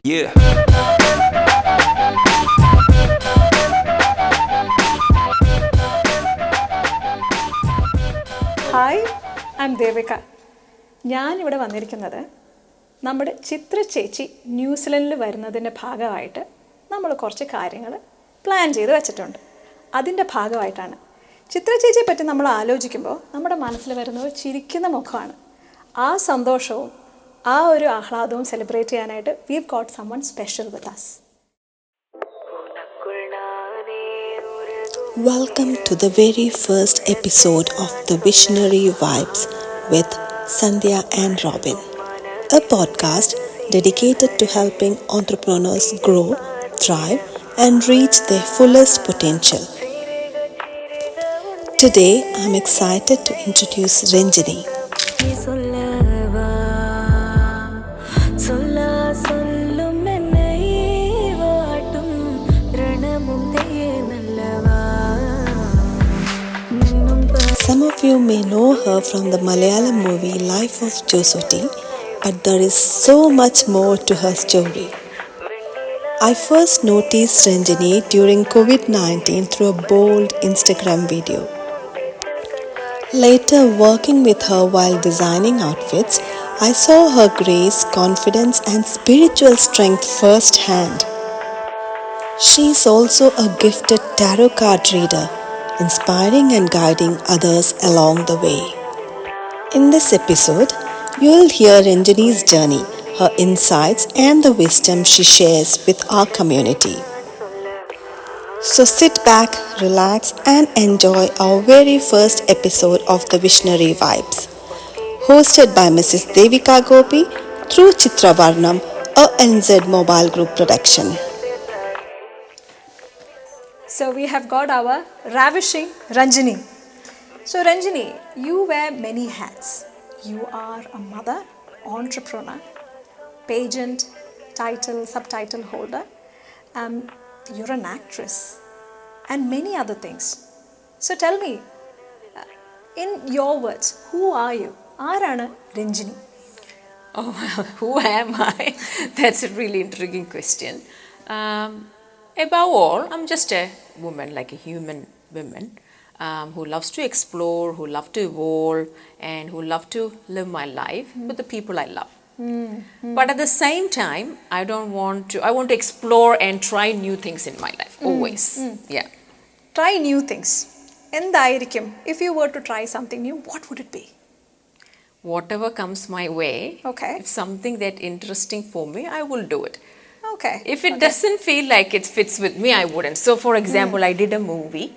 Yeah. Hi, I M Devika. ഞാനിവിടെ വന്നിരിക്കുന്നത് നമ്മുടെ ചിത്ര ചേച്ചി ന്യൂസിലൻഡിൽ വരുന്നതിൻ്റെ ഭാഗമായിട്ട് നമ്മൾ കുറച്ച് കാര്യങ്ങൾ പ്ലാൻ ചെയ്ത് വെച്ചിട്ടുണ്ട്. അതിൻ്റെ ഭാഗമായിട്ടാണ്. ചിത്ര ചേച്ചിയെ പറ്റി നമ്മൾ ആലോചിക്കുമ്പോൾ നമ്മുടെ മനസ്സിൽ വരുന്നത് ചിരിക്കുന്ന മുഖമാണ്. ആ സന്തോഷവും ആ ഒരു ആഹ്ലാദവും സെലിബ്രേറ്റ് ചെയ്യാനായിട്ട് we've got someone special with us. Welcome to the very first episode of The Visionary Vibes with Sandhya and Robil, a podcast dedicated to helping entrepreneurs grow, thrive, and reach their fullest potential. Today, I'm excited to introduce Renjini. Some of you may know her from the Malayalam movie Life of Josoti, but there is so much more to her story. I first noticed Renjini during COVID-19 through a bold Instagram video. Later, working with her while designing outfits, I saw her grace, confidence, and spiritual strength firsthand. She is also a gifted tarot card reader, inspiring and guiding others along the way. In this episode, you'll hear Renjini's journey, her insights, and the wisdom she shares with our community. So sit back, relax, and enjoy our very first episode of The Visionary Vibes, hosted by Mrs. Devika Gopi through Chitra Varnam, a NZ Mobile Group production. So we have got our ravishing Renjini. So Renjini, you wear many hats. You are a mother, entrepreneur, pageant, title, subtitle holder. You're an actress and many other things. So tell me, in your words, who are you? Aarana Renjini? Oh, well, who am I? That's a really intriguing question. Above all, I'm just a woman, like a human woman, who loves to explore, who love to evolve, and who love to live my life with the people I love. But at the same time, I want to explore and try new things in my life, always. Yeah. Try new things. Endayirikkum, if you were to try something new, what would it be? Whatever comes my way, Okay. if something that interesting for me, I will do it. Okay. If it doesn't feel like it fits with me, I wouldn't. So, for example, I did a movie.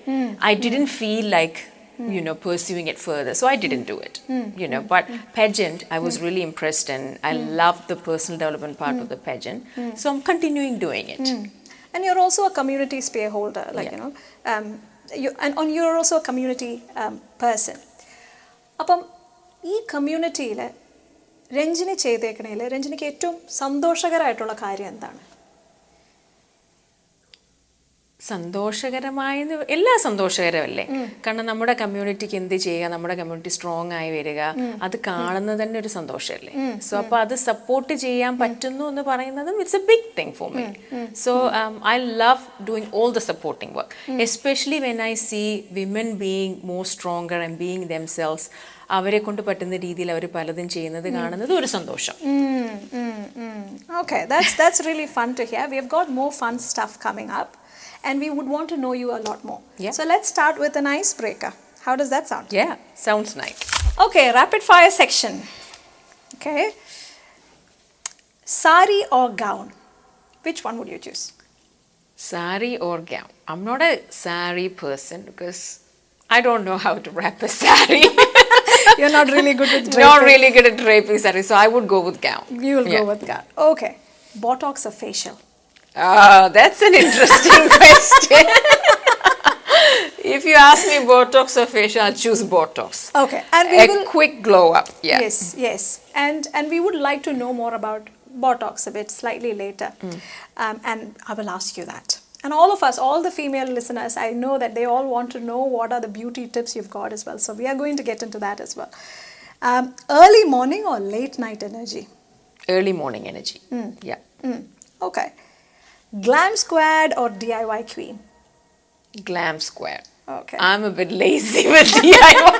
I didn't feel like, pursuing it further. So, I didn't do it, But pageant, I was really impressed and I loved the personal development part of the pageant. So, I'm continuing doing it. And you're also a community spear holder, you're also a community person. അപ്പം ഈ കമ്മ്യൂണിറ്റിയിൽ രഞ്ജിനി ചെയ്തേക്കണേൽ രഞ്ജിനിക്ക് ഏറ്റവും സന്തോഷകരമായിട്ടുള്ള കാര്യം എന്താണ്? എല്ലാം സന്തോഷകരമല്ലേ? കാരണം നമ്മുടെ കമ്മ്യൂണിറ്റിക്ക് എന്ത് ചെയ്യുക, നമ്മുടെ കമ്മ്യൂണിറ്റി സ്ട്രോങ് ആയി വരിക, അത് കാണുന്നത് തന്നെ ഒരു സന്തോഷമല്ലേ? സോ അപ്പോൾ അത് സപ്പോർട്ട് ചെയ്യാൻ പറ്റുന്നു എന്ന് പറയുന്നതും it's a big thing for me. So I love doing all the supporting work, especially when I see women being more stronger and being themselves. അവരെ കൊണ്ട് പറ്റുന്ന രീതിയിൽ അവർ പലതും ചെയ്യുന്നത് കാണുന്നത് ഒരു സന്തോഷം. Okay, that's really fun to hear. We have got more fun stuff coming up and we would want to know you a lot more. Yeah. So let's start with an icebreaker. How does that sound? Yeah, sounds nice. Okay, rapid fire section. Okay. Sari or gown? Which one would you choose? Sari or gown? I'm not a sari person because I don't know how to wrap a sari. You're not really good with draping. Not really good at draping sari, so I would go with gown. You will go with gown. Okay. Botox or facial? That's an interesting question. If you ask me Botox or facial, I'll choose Botox. Okay. And quick glow up. Yeah. Yes. And we would like to know more about Botox a bit slightly later. And I will ask you that. And all of us, all the female listeners, I know that they all want to know what are the beauty tips you've got as well. So we are going to get into that as well. Early morning or late night energy? Early morning energy. Yeah. Okay. Glam squad or DIY queen? Glam square. Okay. I'm a bit lazy with DIY.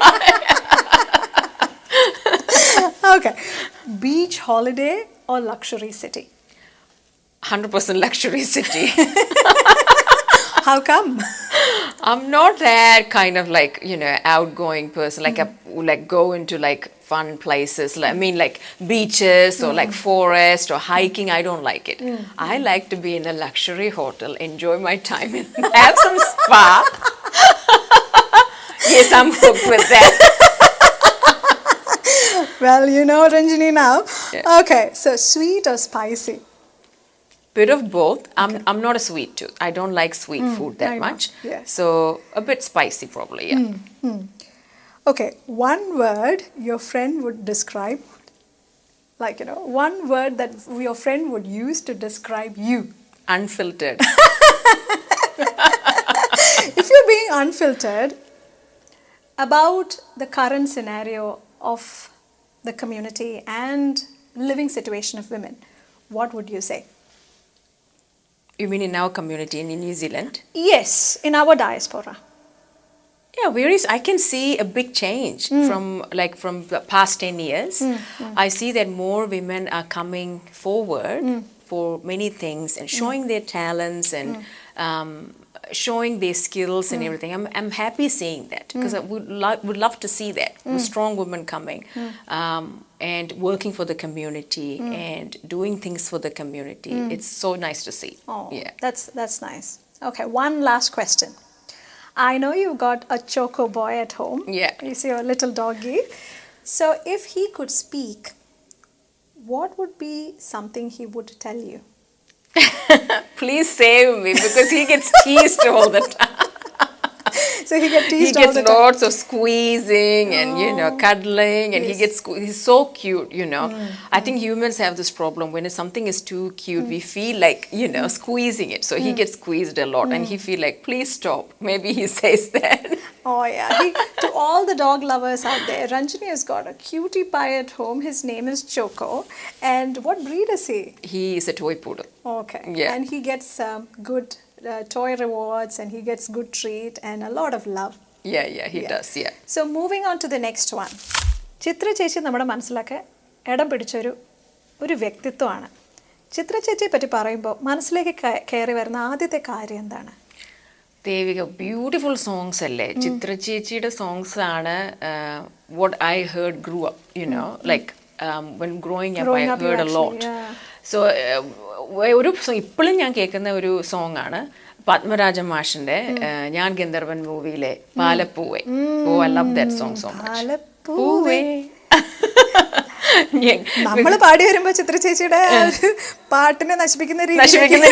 Okay. Beach holiday or luxury city? 100% luxury city. How come? I'm not that kind of like, outgoing person. Like like go into like fun places. Like, I mean like beaches or like forest or hiking. I don't like it. I like to be in a luxury hotel, enjoy my time and have some spa. Yes, I'm hooked with that. Well, you know Renjini now. Yeah. Okay, so sweet or spicy? Bit of both. I'm not a sweet tooth. I don't like sweet food I that know. much. Yes. So a bit spicy probably, yeah. Okay, one word your friend would describe, like, one word that your friend would use to describe you. Unfiltered. If you're being unfiltered about the current scenario of the community and living situation of women, what would you say? You mean in our community in New Zealand? Yes, in our diaspora. Yeah, I can see a big change from the past 10 years. I see that more women are coming forward for many things and showing their talents and showing their skills and everything. I'm happy seeing that because I would love to see that. Strong women coming and working for the community and doing things for the community. It's so nice to see. Oh, yeah. that's nice. Okay, one last question. I know you've got a choco boy at home. Yeah. He's your little doggy. So if he could speak, what would be something he would tell you? Please save me because he gets teased all the time. So he gets teased He all gets the time. lots of squeezing and cuddling, and Yes. he's so cute. I think humans have this problem when something is too cute, we feel like squeezing it. So he gets squeezed a lot, and he feel like, please stop. Maybe he says that. Oh yeah. To all the dog lovers out there, Renjini has got a cutie pie at home. His name is Choco. And what breed is he? He is a toy poodle. Okay. Yeah. And he gets good toy rewards, and he gets good treat and a lot of love. Yeah, he does. Yeah. So moving on to the next one. ചിത്ര ചേച്ചി നമ്മുടെ മനസ്സിലൊക്കെ ഇടം പിടിച്ചൊരു വ്യക്തിത്വമാണ്. ചിത്ര ചേച്ചിയെ പറ്റി പറയുമ്പോൾ മനസ്സിലേക്ക് കയറി വരുന്ന ആദ്യത്തെ കാര്യം എന്താണ്? Devika, beautiful songs alle. Chitra Chechiയുടെ songs ആണ് what I heard grew up, like when growing up I heard a lot. So ഒരു ഇപ്പോഴും ഞാൻ കേൾക്കുന്ന ഒരു സോങ് ആണ് പത്മരാജൻ മാഷിന്റെ ഞാൻ ഗന്ധർവൻ മൂവിയിലെ പാലപ്പൂവേ. Oh, I love that song so much. പാലപ്പൂവേ. നമ്മൾ പാടി വരുമ്പോ ചിത്ര ചേച്ചിയുടെ പാട്ടിനെ നശിപ്പിക്കുന്ന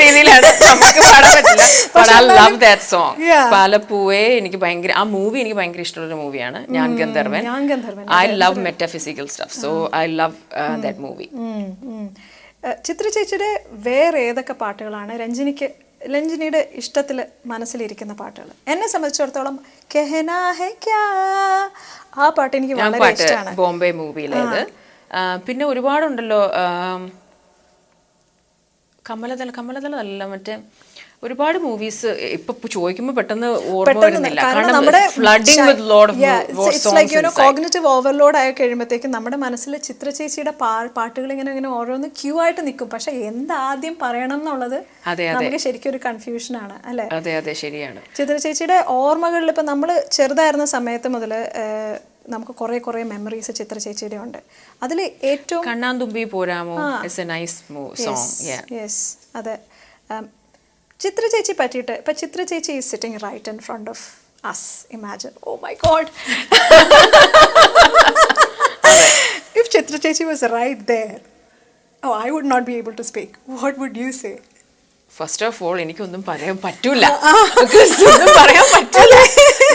രീതിയിലാണ് നമുക്ക് പാടാൻ പറ്റില്ല. But I love that song. പാലപ്പൂവേ എനിക്ക് ഭയങ്കര ആ മൂവി എനിക്ക് ഭയങ്കര ഇഷ്ടമുള്ള മൂവിയാണ് ഞാൻ ഗന്ധർവൻ. I love metaphysical stuff, so I love that movie. ചിത്ര ചേച്ചിയുടെ വേറെ ഏതൊക്കെ പാട്ടുകളാണ് രഞ്ജിനിയുടെ ഇഷ്ടത്തിൽ മനസ്സിലിരിക്കുന്ന പാട്ടുകൾ? എന്നെ സംബന്ധിച്ചിടത്തോളം കെഹനാ ഹെ ക്യാ ആ പാട്ട് എനിക്ക് വളരെ ഇഷ്ടമാണ്. ബോംബെ മൂവിയിലേത്. പിന്നെ ഒരുപാടുണ്ടല്ലോ കമലതല അല്ല മറ്റേ ഒരുപാട് മൂവീസ് ഇപ്പൊ ചോദിക്കുമ്പോൾ പെട്ടെന്ന് ഓർമ്മ വരുന്നില്ല. കോഗ്നിറ്റീവ് ഓവർലോഡ് ആയി കഴിയുമ്പോഴത്തേക്കും നമ്മുടെ മനസ്സിൽ ചിത്ര ചേച്ചിയുടെ പാട്ടുകൾ ഇങ്ങനെ ഓരോന്ന് ക്യൂ ആയിട്ട് നിൽക്കും. പക്ഷെ എന്താദ്യം പറയണം എന്നുള്ളത് നമുക്ക് ശരിക്കും ഒരു കൺഫ്യൂഷൻ ആണ്, അല്ലെ? അതെ ശരിയാണ്. ചിത്ര ചേച്ചിയുടെ ഓർമ്മകളിൽ ഇപ്പൊ നമ്മള് ചെറുതായിരുന്ന സമയത്ത് മുതൽ നമുക്ക് കുറെ മെമ്മറീസ് ചിത്ര ചേച്ചിയുടെ ഉണ്ട്. അതിൽ ഏറ്റവും Kannanthumbi Poramo is a nice song. Yes, അതെ. ചിത്ര ചേച്ചി പറ്റിയിട്ട് ഇപ്പൊ ചിത്ര ചേച്ചി is sitting right in front of us. Imagine, oh my god. If Chitra Chechi was right there, I would not be able to speak. What would you say? First of all, എനിക്കൊന്നും പറയാൻ പറ്റൂല. ഒന്നും പറയാൻ പറ്റില്ല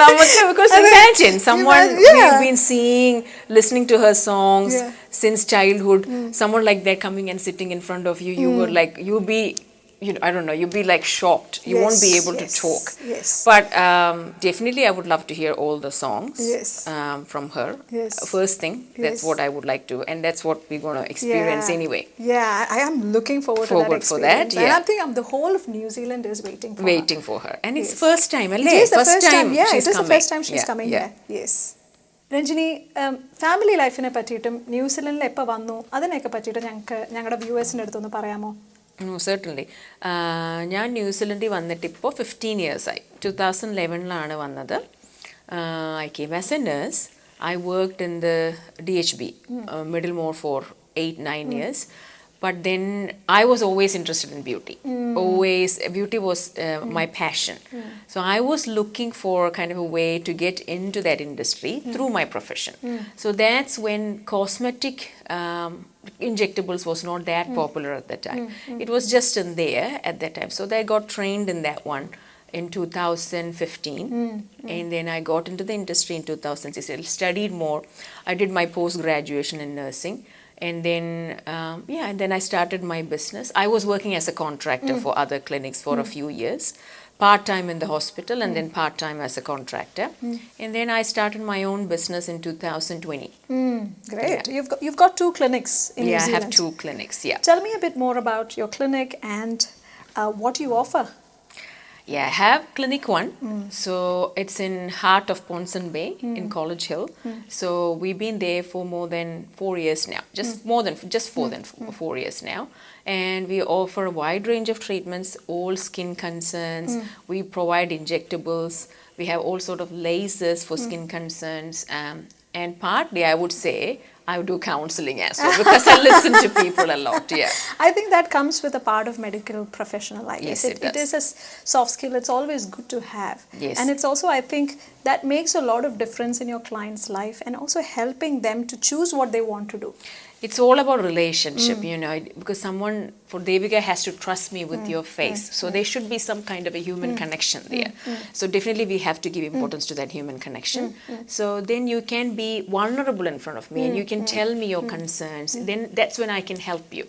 നമുക്ക്. Because imagine someone we've been seeing, listening to her songs since childhood, someone like that coming and sitting in front of you, you were like, you be I don't know, you'll be like shocked. You won't be able to talk. Yes. But definitely I would love to hear all the songs from her. Yes. First thing, that's what I would like to, and that's what we're going to experience anyway. Yeah, I am looking forward to that experience. And I think the whole of New Zealand is waiting for her. And it's first time, It is the first time. Yeah, she's it is the coming. first time she's coming here. Yes. Renjini, family life-നെ പറ്റിയിട്ടും ന്യൂസിലൻഡിൽ എപ്പോൾ വന്നു അതിനെയൊക്കെ പറ്റിയിട്ട് ഞങ്ങളുടെ വ്യൂവേഴ്സിൻ്റെ അടുത്തൊന്ന് പറയാമോ? Certainly. ഞാൻ ന്യൂസിലൻഡിൽ വന്നിട്ട് ഇപ്പോൾ 15 years ആയി. 2011 വന്നത്. I came as a nurse. I worked in the DHB, Middlemore for 8-9 years. But then I was always interested in beauty. Always, beauty was my passion. So I was looking for kind of a way to get into that industry through my profession. So that's when cosmetic injectables was not that popular at that time. It was just in there at that time. So I got trained in that one in 2015 and then I got into the industry in 2016. I studied more. I did my post-graduation in nursing. And then, and then I started my business. I was working as a contractor for other clinics for a few years, part-time in the hospital and then part-time as a contractor. And then I started my own business in 2020. Great. Yeah. You've got 2 clinics in New Zealand. Yeah, I have 2 clinics, Tell me a bit more about your clinic and what you offer. Yeah, I have Clinic 1. So it's in heart of Ponson Bay in College Hill. So we've been there for more than 4 years now. Just more than 4 years now. And we offer a wide range of treatments, all skin concerns. We provide injectables. We have all sort of lasers for skin concerns. And partly I would say I do counseling as well because I listen to people a lot. Yeah, I think that comes with a part of medical professional. I guess it is a soft skill. It's always good to have. Yes, and it's also, I think, that makes a lot of difference in your client's life and also helping them to choose what they want to do. It's all about relationship, because someone, for Devika, has to trust me with your face. So there should be some kind of a human connection there. So definitely we have to give importance to that human connection. So then you can be vulnerable in front of me and you can tell me your concerns. Then that's when I can help you.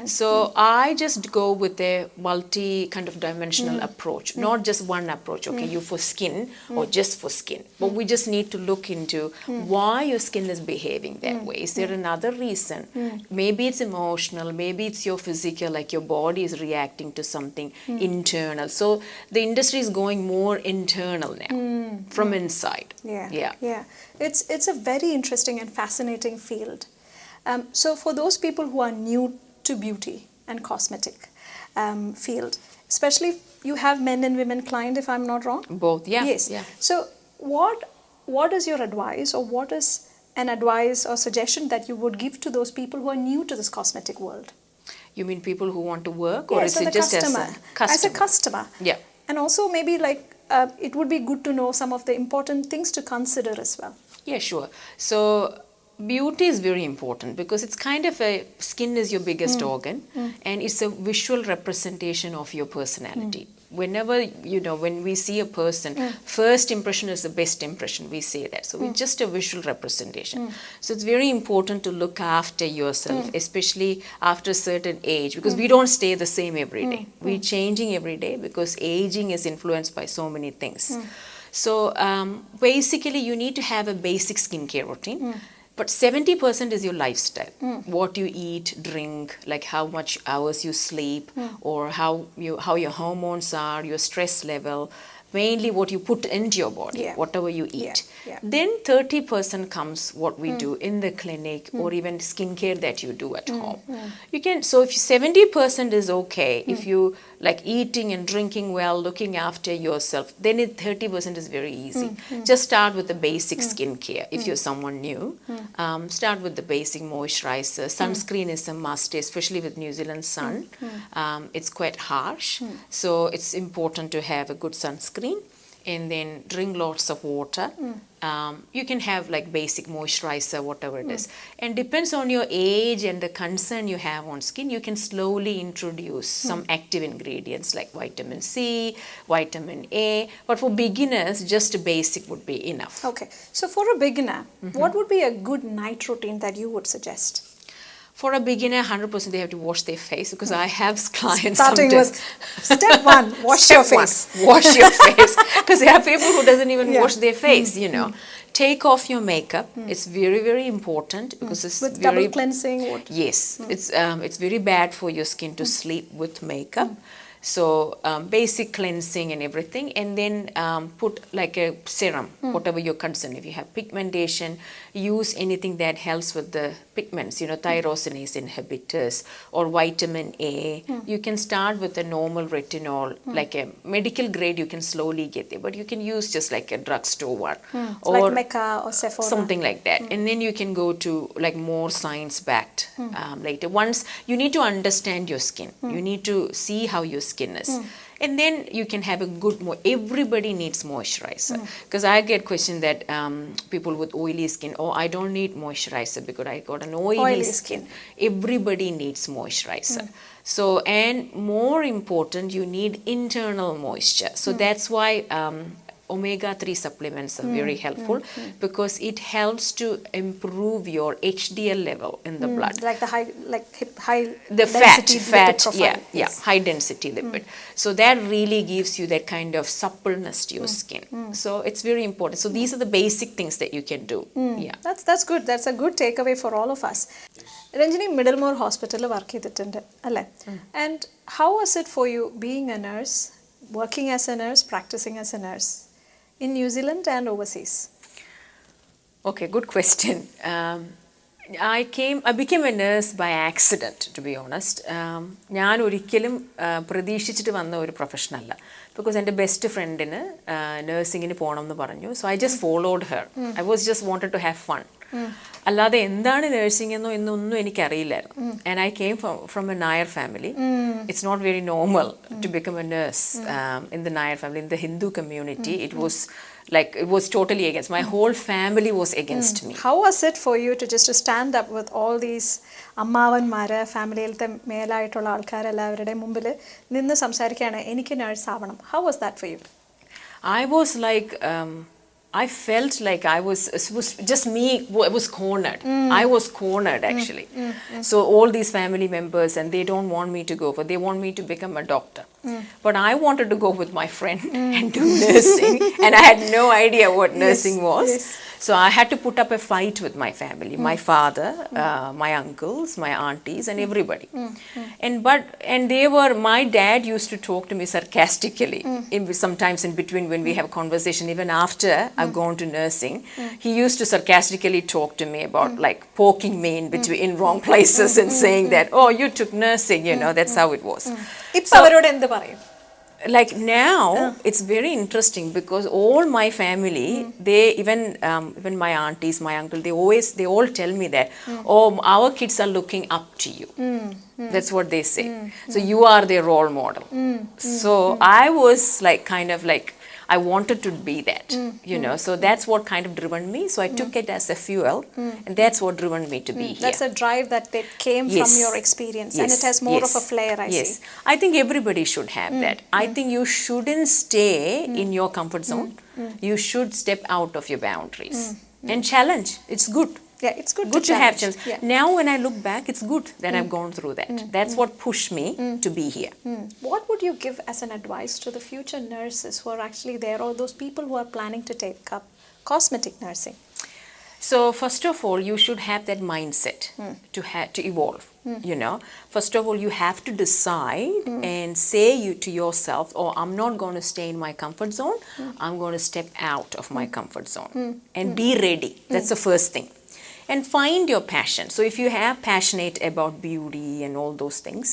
So I just go with a multi kind of dimensional approach, not just one approach. Okay, you for skin or just for skin. But we just need to look into why your skin is behaving that way. Is there another reason? Maybe it's emotional, maybe it's your physical, like your body is reacting to something internal. So the industry is going more internal now, from inside. Yeah. It's a very interesting and fascinating field. So for those people who are new to beauty and cosmetic field, especially you have men and women client, if I'm not wrong? Both, yeah. Yes. Yeah. So what is your advice, or what is an advice or suggestion that you would give to those people who are new to this cosmetic world? You mean people who want to work, or is it just customer, as a customer? Yeah. And also maybe like it would be good to know some of the important things to consider as well. Yeah, sure. So beauty is very important because it's kind of skin is your biggest organ and it's a visual representation of your personality. Whenever, when we see a person, first impression is the best impression, we say that. So it's just a visual representation. So it's very important to look after yourself, especially after a certain age, because we don't stay the same every day. We're changing every day because aging is influenced by so many things. So basically you need to have a basic skincare routine. But 70% is your lifestyle. What you eat, drink, like how much hours you sleep, or how your hormones are, your stress level, mainly what you put into your body, whatever you eat. Then 30% comes what we do in the clinic or even skincare that you do at home. You can, so if 70% is okay, if you like eating and drinking well, looking after yourself, then 30% is very easy. Just start with the basic skincare. If you're someone new, start with the basic moisturizer. Sunscreen is a must, especially with New Zealand sun. It's quite harsh, so it's important to have a good sunscreen. And then drink lots of water. You can have like basic moisturizer, whatever it is. And depends on your age and the concern you have on skin, you can slowly introduce some active ingredients like vitamin C, vitamin A. But for beginners, just a basic would be enough. Okay. So for a beginner, what would be a good night routine that you would suggest? For a beginner, 100% they have to wash their face, because I have clients Starting sometimes. with step one, wash Step your one, face. wash your face, because there are people who doesn't even Yeah. wash their face, you know. Take off your makeup. It's very, very important, because it's With very double cleansing, what? yes, it's very bad for your skin to sleep with makeup. So basic cleansing and everything, and then put like a serum, whatever your concern. If you have pigmentation, use anything that helps with the pigments, you know, tyrosinase inhibitors or vitamin A. You can start with a normal retinol, like a medical grade. You can slowly get there, but you can use just like a drugstore one, or Like Mecca or Sephora. something like that. And then you can go to like more science backed later. Once you need to understand your skin, you need to see how your skin is, and then you can have a good everybody needs moisturizer, because I get questioned that people with oily skin, oh, I don't need moisturizer because I got an oily skin. Everybody needs moisturizer. So, and more important, you need internal moisture. So that's why omega-3 supplements are very helpful, because it helps to improve your HDL level in the blood. Like the high The density fat, lipid profile. yeah, high density lipid. So that really gives you that kind of suppleness to your skin. So it's very important. So these are the basic things that you can do. Yeah. That's good. That's a good takeaway for all of us. Renjini Middlemore Hospital work ചെയ്തിട്ടുണ്ട് അല്ലേ? And how was it for you being a nurse, working as a nurse, practicing as a nurse in New Zealand and overseas? Okay, good question. I became a nurse by accident, to be honest. ഞാൻ ഒരിക്കലും പ്രതീക്ഷിച്ചിട്ട് വന്ന ഒരു profession അല്ല, because എൻ്റെ best ഫ്രണ്ടിന് നഴ്സിങ്ങിന് പോകണം എന്ന് പറഞ്ഞു. So I just followed her. I was just wanted to have fun. അല്ലാതെ എന്താണ് നഴ്സിംഗ് എന്നൊന്നും എനിക്കറിയില്ലായിരുന്നു. And I came from a Nair family. It's not very normal to become a nurse in the Nair family. In the Hindu community, it was totally against. My whole family was against me. How was it for you to just to stand up with all these അമ്മാവന്മാര്, ഫാമിലിയിലത്തെ മേലായിട്ടുള്ള ആൾക്കാരെല്ലാവരുടെ മുമ്പിൽ നിന്ന് സംസാരിക്കുകയാണ്, എനിക്ക് nurse ആവണം? How was that for you? I was like, I felt like it was just me, I was cornered. I was cornered actually. So all these family members, and they don't want me to go, but they want me to become a doctor. But I wanted to go with my friend and do nursing, and I had no idea what nursing was. Yes. So I had to put up a fight with my family, my father, my uncles, my aunties, and everybody. And they were, my dad used to talk to me sarcastically, sometimes in between when we have conversation, even after I've gone to nursing, he used to sarcastically talk to me about like poking me in wrong places and saying that, oh, you took nursing, you know, that's how it was. ഇപ്പൊ അവരോട് എന്ത് പറയും? Like now, it's very interesting, because all my family, they even my aunties, my uncle, they all tell me that, oh, our kids are looking up to you. That's what they say. So you are their role model. So I was like kind of like, I wanted to be that, you know. So that's what kind of driven me. So I took it as a fuel, and that's what driven me to be here. That's a drive that came from your experience, and it has more of a flair, I see. I think everybody should have that. I think you shouldn't stay in your comfort zone. You should step out of your boundaries and challenge. It's good. Yeah, it's good to have challenge. Yeah. Now when I look back, it's good that I've gone through that. That's what pushed me to be here. What would you give as an advice to the future nurses who are actually there, or those people who are planning to take up cosmetic nursing? So first of all, you should have that mindset to evolve. You know, first of all, you have to decide and say to yourself, oh, I'm not going to stay in my comfort zone. I'm going to step out of my comfort zone and be ready. That's the first thing. And find your passion. So if you have passionate about beauty and all those things,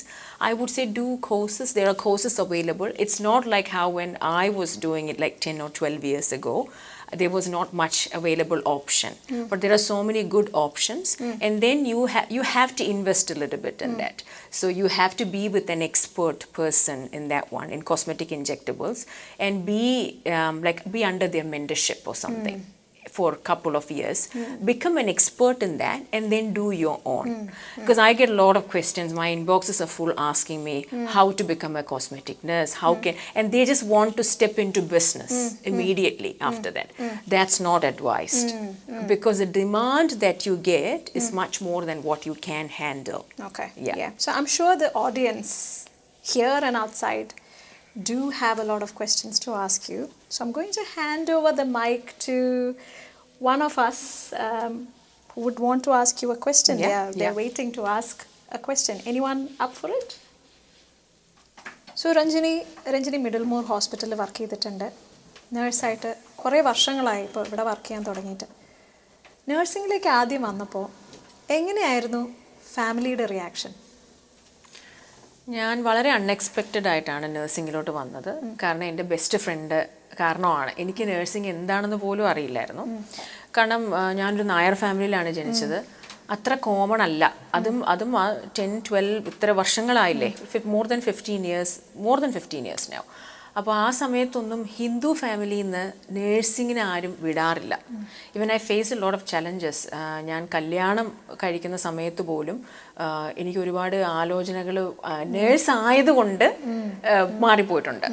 I would say do courses. There are courses available. It's not like how when I was doing it like 10 or 12 years ago, there was not much available option. But there are so many good options. And then you have to invest a little bit in that. So you have to be with an expert person in that one, in cosmetic injectables, and be under their mentorship or something. for a couple of years, become an expert in that, and then do your own. Because I get a lot of questions. My inboxes are full asking me how to become a cosmetic nurse, and they just want to step into business immediately after that. That's not advised, because the demand that you get is much more than what you can handle. Okay. Yeah. So I'm sure the audience here and outside do have a lot of questions to ask you. So I'm going to hand over the mic to one of us who would want to ask you a question. They're waiting to ask a question. Anyone up for it? So Renjini Middlemore Hospital work ചെയ്തിട്ടുണ്ട്. നേഴ്സായിട്ട് കുറേ വർഷങ്ങളായി ഇപ്പോൾ ഇവിടെ work ചെയ്യാൻ തുടങ്ങിയിട്ട്. നേഴ്സിംഗിലേക്ക് ആദ്യം വന്നപ്പോൾ എങ്ങനെയായിരുന്നു ഫാമിലിയുടെ റിയാക്ഷൻ? ഞാൻ വളരെ അൺഎക്സ്പെക്റ്റഡ് ആയിട്ടാണ് നഴ്സിംഗിലോട്ട് വന്നത്. കാരണം എൻ്റെ ബെസ്റ്റ് ഫ്രണ്ട് കാരണമാണ്. എനിക്ക് നഴ്സിംഗ് എന്താണെന്ന് പോലും അറിയില്ലായിരുന്നു. കാരണം ഞാനൊരു നായർ ഫാമിലിയിലാണ് ജനിച്ചത്. അത്ര കോമൺ അല്ല. അതും 10-12 ഇത്ര വർഷങ്ങളായില്ലേ, മോർ ദാൻ 15 years now. അപ്പോൾ ആ സമയത്തൊന്നും ഹിന്ദു ഫാമിലിയിൽ നിന്ന് നേഴ്സിങ്ങിന് ആരും വിടാറില്ല. Even I face a lot of challenges. ഞാൻ കല്യാണം കഴിക്കുന്ന സമയത്ത് പോലും എനിക്ക് ഒരുപാട് ആലോചനകൾ നേഴ്സ് ആയതുകൊണ്ട് മാറിപ്പോയിട്ടുണ്ട്.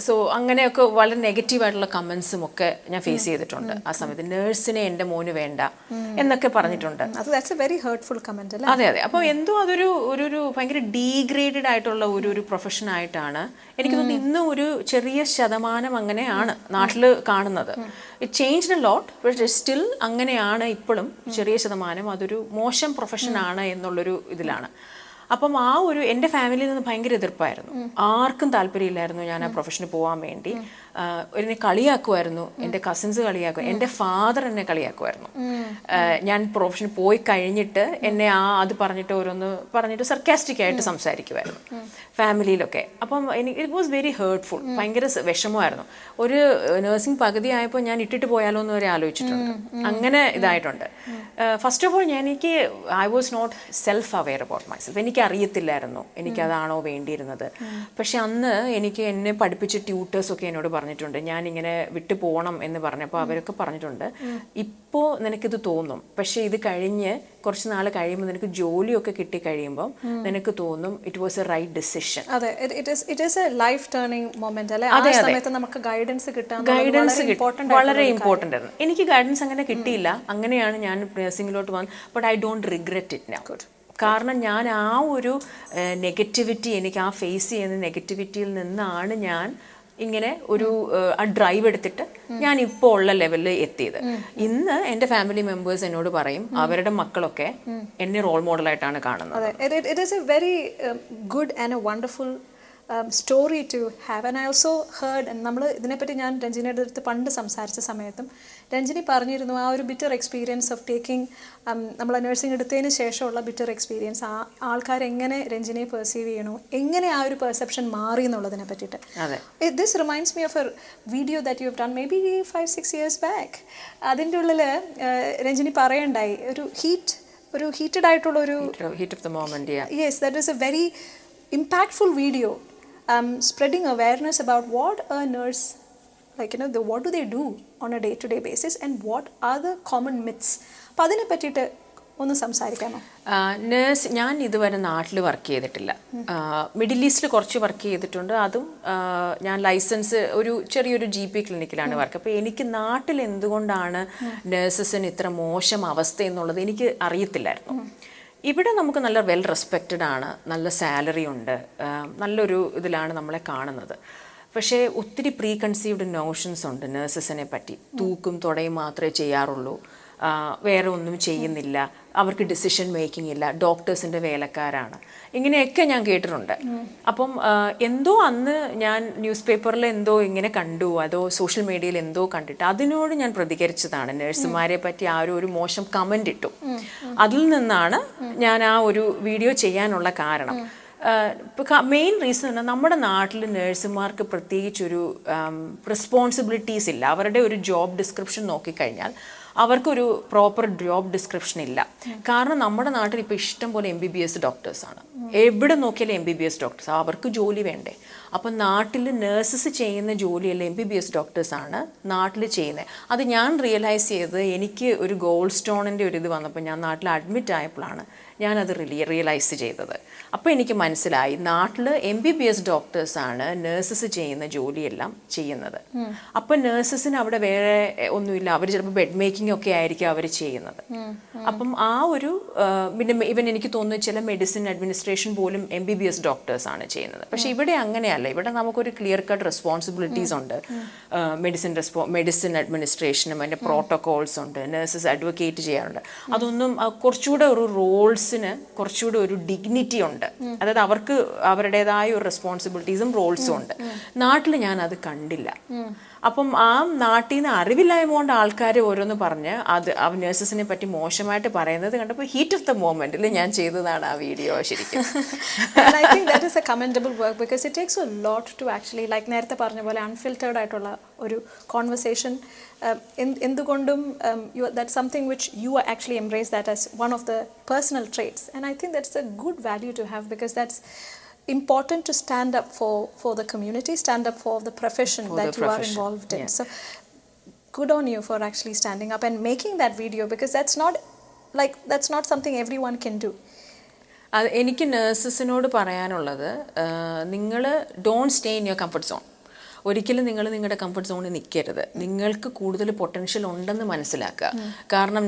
സോ അങ്ങനെയൊക്കെ വളരെ നെഗറ്റീവായിട്ടുള്ള കമൻസും ഒക്കെ ഞാൻ ഫേസ് ചെയ്തിട്ടുണ്ട്. ആ സമയത്ത് നേഴ്സിനെ എൻ്റെ മോന് വേണ്ട എന്നൊക്കെ പറഞ്ഞിട്ടുണ്ട്. അതെ. അപ്പോൾ എന്തോ അതൊരു ഭയങ്കര ഡീഗ്രേഡഡ് ആയിട്ടുള്ള ഒരു പ്രൊഫഷൻ ആയിട്ടാണ് എനിക്ക് തോന്നുന്നു. ഇന്നും ഒരു ചെറിയ ശതമാനം അങ്ങനെയാണ് നാട്ടിൽ കാണുന്നത്. It changed a lot, but still അങ്ങനെയാണ് ഇപ്പോഴും. ചെറിയ ശതമാനം അതൊരു മോശം പ്രൊഫഷനാണ് എന്നുള്ളൊരു ഇതിലാണ്. അപ്പം എൻ്റെ ഫാമിലിയിൽ നിന്ന് ഭയങ്കര എതിർപ്പായിരുന്നു. ആർക്കും താല്പര്യമില്ലായിരുന്നു ഞാൻ ആ പ്രൊഫഷന് പോകാൻ വേണ്ടി. എന്നെ കളിയാക്കുമായിരുന്നു, എൻ്റെ കസിൻസ് കളിയാക്കും, എൻ്റെ ഫാദർ എന്നെ കളിയാക്കുമായിരുന്നു. ഞാൻ പ്രൊഫഷന് പോയി കഴിഞ്ഞിട്ട് എന്നെ അത് പറഞ്ഞിട്ട് ഓരോന്ന് പറഞ്ഞിട്ട് സർക്കാസ്റ്റിക് ആയിട്ട് സംസാരിക്കുമായിരുന്നു ഫാമിലിയിലൊക്കെ. അപ്പം ഇറ്റ് വാസ് വെരി ഹേർട്ട്ഫുൾ. ഭയങ്കര വിഷമമായിരുന്നു. ഒരു നഴ്സിംഗ് പകുതി ആയപ്പോൾ ഞാൻ ഇട്ടിട്ട് പോയാലോ എന്ന് വരെ ആലോചിച്ചിട്ടുണ്ട്. അങ്ങനെ ഇതായിട്ടുണ്ട്. First of all I was not self aware about myself. എനിക്ക് അറിയത്തില്ലായിരുന്നു എനിക്കതാണോ വേണ്ടിയിരുന്നത്. പക്ഷെ അന്ന് എന്നെ പഠിപ്പിച്ച ട്യൂട്ടേഴ്സൊക്കെ എന്നോട് പറഞ്ഞിട്ടുണ്ട്, ഞാനിങ്ങനെ വിട്ടു പോകണം എന്ന് പറഞ്ഞപ്പോൾ അവരൊക്കെ പറഞ്ഞിട്ടുണ്ട്, ഇപ്പോൾ നിനക്കിത് തോന്നും, പക്ഷെ ഇത് കഴിഞ്ഞ് കുറച്ച് നാൾ കഴിയുമ്പോൾ നിനക്ക് ജോലിയൊക്കെ കിട്ടി കഴിയുമ്പോൾ നിനക്ക് തോന്നും it was a right decision. അതെ, it is a life turning moment അല്ലേ? ആ സമയത്ത് നമുക്ക് ഗൈഡൻസ് വളരെ ഇമ്പോർട്ടൻ്റ് ആയിരുന്നു. എനിക്ക് ഗൈഡൻസ് അങ്ങനെ കിട്ടിയില്ല. അങ്ങനെയാണ് ഞാൻ നഴ്സിംഗിലോട്ട് വന്നത്. But I don't regret it now. കാരണം ഞാൻ ആ ഒരു നെഗറ്റിവിറ്റി, എനിക്ക് ആ ഫേസ് ചെയ്യുന്ന നെഗറ്റിവിറ്റിയിൽ നിന്നാണ് ഞാൻ ഇങ്ങനെ ഒരു ഡ്രൈവ് എടുത്തിട്ട് ഞാൻ ഇപ്പോൾ ഉള്ള ലെവലിൽ എത്തിയത്. ഇന്ന് എൻ്റെ ഫാമിലി മെമ്പേഴ്സ് എന്നോട് പറയും അവരുടെ മക്കളൊക്കെ എന്നെ റോൾ മോഡലായിട്ടാണ് കാണുന്നത്. It is a very good and a wonderful story to have. And I also heard, നമ്മൾ ഇതിനെപ്പറ്റി ഞാൻ രഞ്ജിനിയുടെ അടുത്ത് പണ്ട് സംസാരിച്ച സമയത്തും രഞ്ജിനി പറഞ്ഞിരുന്നു ആ ഒരു ബിറ്റർ എക്സ്പീരിയൻസ് ഓഫ് ടേക്കിംഗ്, നമ്മൾ നഴ്സിംഗ് എടുത്തതിന് ശേഷമുള്ള ബിറ്റർ എക്സ്പീരിയൻസ്, ആൾക്കാരെങ്ങനെ രഞ്ജിനിയെ പെർസീവ് ചെയ്യണു, എങ്ങനെ ആ ഒരു പെർസെപ്ഷൻ മാറി എന്നുള്ളതിനെ പറ്റിയിട്ട്. This reminds me of A video that you have done may be 5-6 years back. അതിൻ്റെ ഉള്ളിൽ രഞ്ജിനി പറയണ്ടായി ഒരു ഹീറ്റഡ് ആയിട്ടുള്ള ഒരു heat of the moment. Yes, that is A very impactful video, spreading awareness about what a nurse, like what do they do on a day-to-day basis and what are the common myths. അപ്പോൾ അതിനെ പറ്റിയിട്ട് ഒന്ന് സംസാരിക്കാമോ? ഞാൻ ഇതുവരെ നാട്ടിൽ work ചെയ്തിട്ടില്ല. Middle ഈസ്റ്റിൽ കുറച്ച് വർക്ക് ചെയ്തിട്ടുണ്ട്. അതും ഞാൻ ലൈസൻസ് ചെറിയൊരു GP ക്ലിനിക്കിലാണ് വർക്ക്. അപ്പോൾ എനിക്ക് നാട്ടിൽ എന്തുകൊണ്ടാണ് നഴ്സസിന് ഇത്ര മോശം അവസ്ഥ എന്നുള്ളത് എനിക്ക് അറിയത്തില്ലായിരുന്നു. ഇവിടെ നമുക്ക് നല്ല വെൽ റെസ്പെക്റ്റഡ് ആണ്, നല്ല സാലറി ഉണ്ട്, നല്ലൊരു ഇതിലാണ് നമ്മളെ കാണുന്നത്. പക്ഷേ ഒത്തിരി പ്രീ കൺസീവ്ഡ് നോഷൻസ് ഉണ്ട് നഴ്സസിനെ പറ്റി. തൂക്കും തുടയും മാത്രമേ ചെയ്യാറുള്ളൂ, വേറെ ഒന്നും ചെയ്യുന്നില്ല, അവർക്ക് ഡിസിഷൻ മേക്കിംഗ് ഇല്ല, ഡോക്ടേഴ്സിൻ്റെ വേലക്കാരാണ്, ഇങ്ങനെയൊക്കെ ഞാൻ കേട്ടിട്ടുണ്ട്. അപ്പം എന്തോ അന്ന് ഞാൻ ന്യൂസ് പേപ്പറിൽ എന്തോ ഇങ്ങനെ കണ്ടു, അതോ സോഷ്യൽ മീഡിയയിൽ എന്തോ കണ്ടിട്ട് അതിനോട് ഞാൻ പ്രതികരിച്ചതാണ്. നഴ്സുമാരെ പറ്റി ഒരു മോശം കമൻ്റ് ഇട്ടു. അതിൽ നിന്നാണ് ഞാൻ ആ ഒരു വീഡിയോ ചെയ്യാനുള്ള കാരണം. മെയിൻ റീസൺ നമ്മുടെ നാട്ടിൽ നഴ്സുമാർക്ക് പ്രത്യേകിച്ചൊരു റെസ്പോൺസിബിലിറ്റീസ് ഇല്ല. അവരുടെ ഒരു ജോബ് ഡിസ്ക്രിപ്ഷൻ നോക്കിക്കഴിഞ്ഞാൽ അവർക്കൊരു പ്രോപ്പർ ജോബ് ഡിസ്ക്രിപ്ഷൻ ഇല്ല. കാരണം നമ്മുടെ നാട്ടിൽ ഇപ്പോൾ ഇഷ്ടം പോലെ MBBS ഡോക്ടേഴ്സാണ്. എവിടെ നോക്കിയാലും MBBS ഡോക്ടേഴ്സ്, അവർക്ക് ജോലി വേണ്ടേ. അപ്പം നാട്ടിൽ നേഴ്സസ് ചെയ്യുന്ന ജോലിയല്ല MBBS ഡോക്ടേഴ്സാണ് നാട്ടിൽ ചെയ്യുന്നത്. അത് ഞാൻ റിയലൈസ് ചെയ്തത് എനിക്ക് ഒരു ഗോൾഡ് സ്റ്റോണിൻ്റെ ഒരു ഇത് വന്നപ്പോൾ ഞാൻ നാട്ടിൽ അഡ്മിറ്റ് ആയപ്പോഴാണ് ഞാനത് റിയലൈസ് ചെയ്തത്. അപ്പോൾ എനിക്ക് മനസ്സിലായി നാട്ടിൽ MBBS ഡോക്ടേഴ്സാണ് നേഴ്സസ് ചെയ്യുന്ന ജോലിയെല്ലാം ചെയ്യുന്നത്. അപ്പം നേഴ്സസിന് അവിടെ വേറെ ഒന്നുമില്ല, അവർ ചിലപ്പോൾ ബെഡ് മേക്കിംഗ് ഒക്കെ ആയിരിക്കും അവർ ചെയ്യുന്നത്. അപ്പം ആ ഒരു പിന്നെ ഇവൻ എനിക്ക് തോന്നുന്നു ചില മെഡിസിൻ അഡ്മിനിസ്ട്രേഷൻ പോലും MBBS ഡോക്ടേഴ്സാണ് ചെയ്യുന്നത്. പക്ഷേ ഇവിടെ അങ്ങനെയല്ല. ഇവിടെ നമുക്കൊരു ക്ലിയർ കട്ട് റെസ്പോൺസിബിലിറ്റീസ് ഉണ്ട്. മെഡിസിൻ അഡ്മിനിസ്ട്രേഷനും അതിൻ്റെ പ്രോട്ടോകോൾസ് ഉണ്ട്, നേഴ്സസ് അഡ്വക്കേറ്റ് ചെയ്യാറുണ്ട്. അതൊന്നും കുറച്ചുകൂടെ ഒരു റോൾസിന് കുറച്ചുകൂടെ ഒരു ഡിഗ്നിറ്റി ഉണ്ട്. അതായത് അവർക്ക് അവരുടേതായ ഒരു റെസ്പോൺസിബിലിറ്റീസും റോൾസും ഉണ്ട്. നാട്ടിൽ ഞാൻ അത് കണ്ടില്ല. അപ്പം ആ നാട്ടിൽ നിന്ന് അറിവില്ലായ്മ കൊണ്ട് ആൾക്കാർ ഓരോന്ന് പറഞ്ഞ് അത് ആ നേഴ്സസിനെ പറ്റി മോശമായിട്ട് പറയുന്നത് കണ്ടപ്പോൾ ഹീറ്റ് ഓഫ് ദ മൊമെന്റിൽ ഞാൻ ചെയ്തതാണ് ആ വീഡിയോ ശരിക്കും. And I think that is a commendable work because it takes a lot to actually, like നേരത്തെ പറഞ്ഞ പോലെ unfiltered ആയിട്ടുള്ള ഒരു conversation. എന്തുകൊണ്ടും that's something which you actually embrace that as one of the personal traits, and I think that's a good value to have because that's important to stand up for the community, stand up for the profession that you are involved in. So good on you for actually standing up and making that video because that's not something everyone can do. എനിക്ക് നേഴ്സസിനോട് പറയാനുള്ളത്, നിങ്ങൾ don't stay in your comfort zone. ഒരിക്കലും നിങ്ങൾ നിങ്ങളുടെ comfort സോണിൽ നിൽക്കരുത്. നിങ്ങൾക്ക് കൂടുതൽ പൊട്ടൻഷ്യൽ ഉണ്ടെന്ന് മനസ്സിലാക്കുക. കാരണം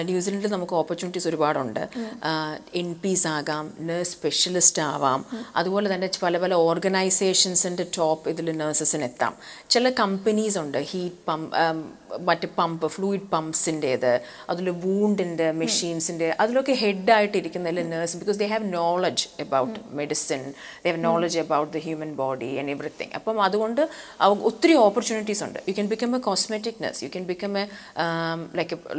ന്യൂസിലൻഡിൽ നമുക്ക് ഓപ്പർച്യൂണിറ്റീസ് ഒരുപാടുണ്ട്. NPs ആകാം, നേഴ്സ് സ്പെഷ്യലിസ്റ്റ് ആവാം, അതുപോലെ തന്നെ പല പല ഓർഗനൈസേഷൻസിൻ്റെ ടോപ്പ് ഇതിൽ നേഴ്സസിന് എത്താം. ചില കമ്പനീസ് ഉണ്ട്, ഹീറ്റ് പമ്പ് ഫ്ലൂയിഡ് പമ്പ്സിൻ്റേത്, അതിൽ വൂണ്ടിൻ്റെ മെഷീൻസിൻ്റെ, അതിലൊക്കെ ഹെഡായിട്ടിരിക്കുന്നതിൽ nurse, because they have knowledge about medicine, they have knowledge about the human body and everything. അപ്പം അതുകൊണ്ട് ഒത്തിരി ഓപ്പർച്യൂണിറ്റീസ് ഉണ്ട്. You can become a cosmetic nurse, you can become a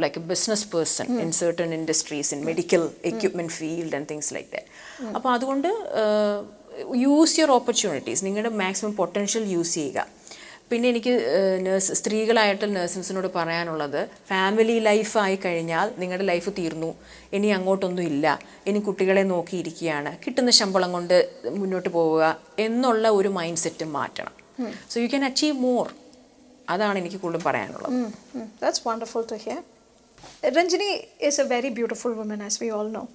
like a business person in certain industries, in medical equipment field and things like that. അപ്പോൾ അതുകൊണ്ട് use your opportunities, നിങ്ങളുടെ maximum potential use ചെയ്യുക. പിന്നെ എനിക്ക് സ്ത്രീകളായിട്ടുള്ള നേഴ്സസിനോട് പറയാനുള്ളത്, family ലൈഫായി കഴിഞ്ഞാൽ നിങ്ങളുടെ life തീർന്നു, ഇനി അങ്ങോട്ടൊന്നും ഇല്ല, ഇനി കുട്ടികളെ നോക്കിയിരിക്കുകയാണ്, കിട്ടുന്ന ശമ്പളം കൊണ്ട് മുന്നോട്ട് പോവുക എന്നുള്ള ഒരു മൈൻഡ് സെറ്റ് മാറ്റണം. So you can achieve more. അതാണ് എനിക്ക് കൂടുതൽ പറയാനുള്ളത്. That's wonderful to hear. Renjini is a very beautiful woman, as we all know,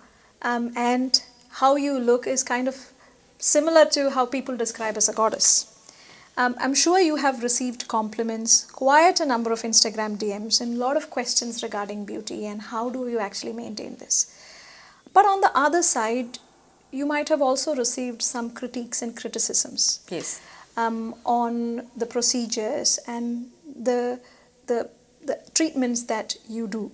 and how you look is kind of similar to how people describe as a goddess. I'm sure you have received compliments, quite a number of Instagram DMs, and a lot of questions regarding beauty and how do you actually maintain this. But on the other side, you might have also received some critiques and criticisms. Yes. On the procedures and the treatments that you do.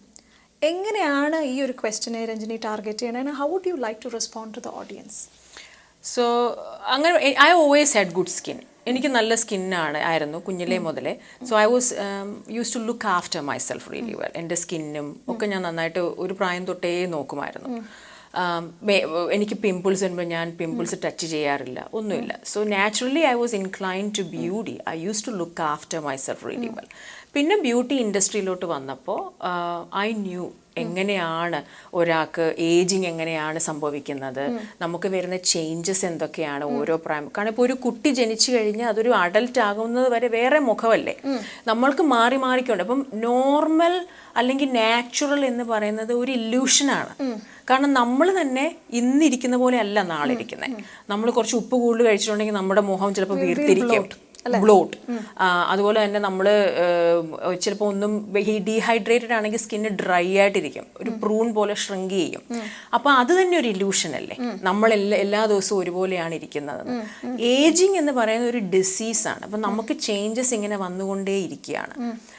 എങ്ങനെയാണ് ഈ ഒരു ക്വസ്റ്റ്യനെ Ranjini target ചെയ്യണത്? And how would you like to respond to the audience? So അങ്ങനെ I always had good skin. എനിക്ക് നല്ല സ്കിന്നാണ് ആയിരുന്നു കുഞ്ഞിലേ മുതലേ. So I was use to look after my self really well. എൻ്റെ സ്കിന്നും ഒക്കെ ഞാൻ നന്നായിട്ട് ഒരു പ്രായം തൊട്ടേ നോക്കുമായിരുന്നു. എനിക്ക് പിമ്പിൾസ് വരുമ്പോൾ ഞാൻ പിമ്പിൾസ് ടച്ച് ചെയ്യാറില്ല, ഒന്നുമില്ല. So naturally I was incline to beauty. I use to look after my self really well. പിന്നെ ബ്യൂട്ടി ഇൻഡസ്ട്രിയിലോട്ട് വന്നപ്പോൾ ഐ ന്യൂ എങ്ങനെയാണ് ഒരാൾക്ക് ഏജിങ് എങ്ങനെയാണ് സംഭവിക്കുന്നത്, നമുക്ക് വരുന്ന ചേഞ്ചസ് എന്തൊക്കെയാണ് ഓരോ പ്രായം. കാരണം ഇപ്പോൾ ഒരു കുട്ടി ജനിച്ചു കഴിഞ്ഞാൽ അതൊരു അഡൽട്ട് ആകുന്നത് വരെ വേറെ മുഖമല്ലേ, നമ്മൾക്ക് മാറി മാറിക്കൊണ്ട്. അപ്പം നോർമൽ അല്ലെങ്കിൽ നാച്ചുറൽ എന്ന് പറയുന്നത് ഒരു ഇല്യൂഷനാണ്. കാരണം നമ്മൾ തന്നെ ഇന്നിരിക്കുന്ന പോലെ അല്ല നാളെ ഇരിക്കുന്നത്. നമ്മൾ കുറച്ച് ഉപ്പ് കൂടുതൽ കഴിച്ചിട്ടുണ്ടെങ്കിൽ നമ്മുടെ മുഖം ചിലപ്പോൾ വീർത്തിരിക്കും, ബ്ലോട്ട്. അതുപോലെ തന്നെ നമ്മൾ ചിലപ്പോൾ ഒന്നും ഡീഹൈഡ്രേറ്റഡ് ആണെങ്കിൽ സ്കിന്ന് ഡ്രൈ ആയിട്ടിരിക്കും, ഒരു പ്രൂൺ പോലെ ഷ്രിങ്ക് ചെയ്യും. അപ്പോൾ അത് തന്നെ ഒരു ഇല്യൂഷൻ അല്ലേ, നമ്മൾ എല്ലാ ദിവസവും ഒരുപോലെയാണ് ഇരിക്കുന്നത്. ഏജിങ് എന്ന് പറയുന്ന ഒരു ഡിസീസാണ്. അപ്പം നമുക്ക് ചേഞ്ചസ് ഇങ്ങനെ വന്നുകൊണ്ടേ ഇരിക്കുകയാണ്.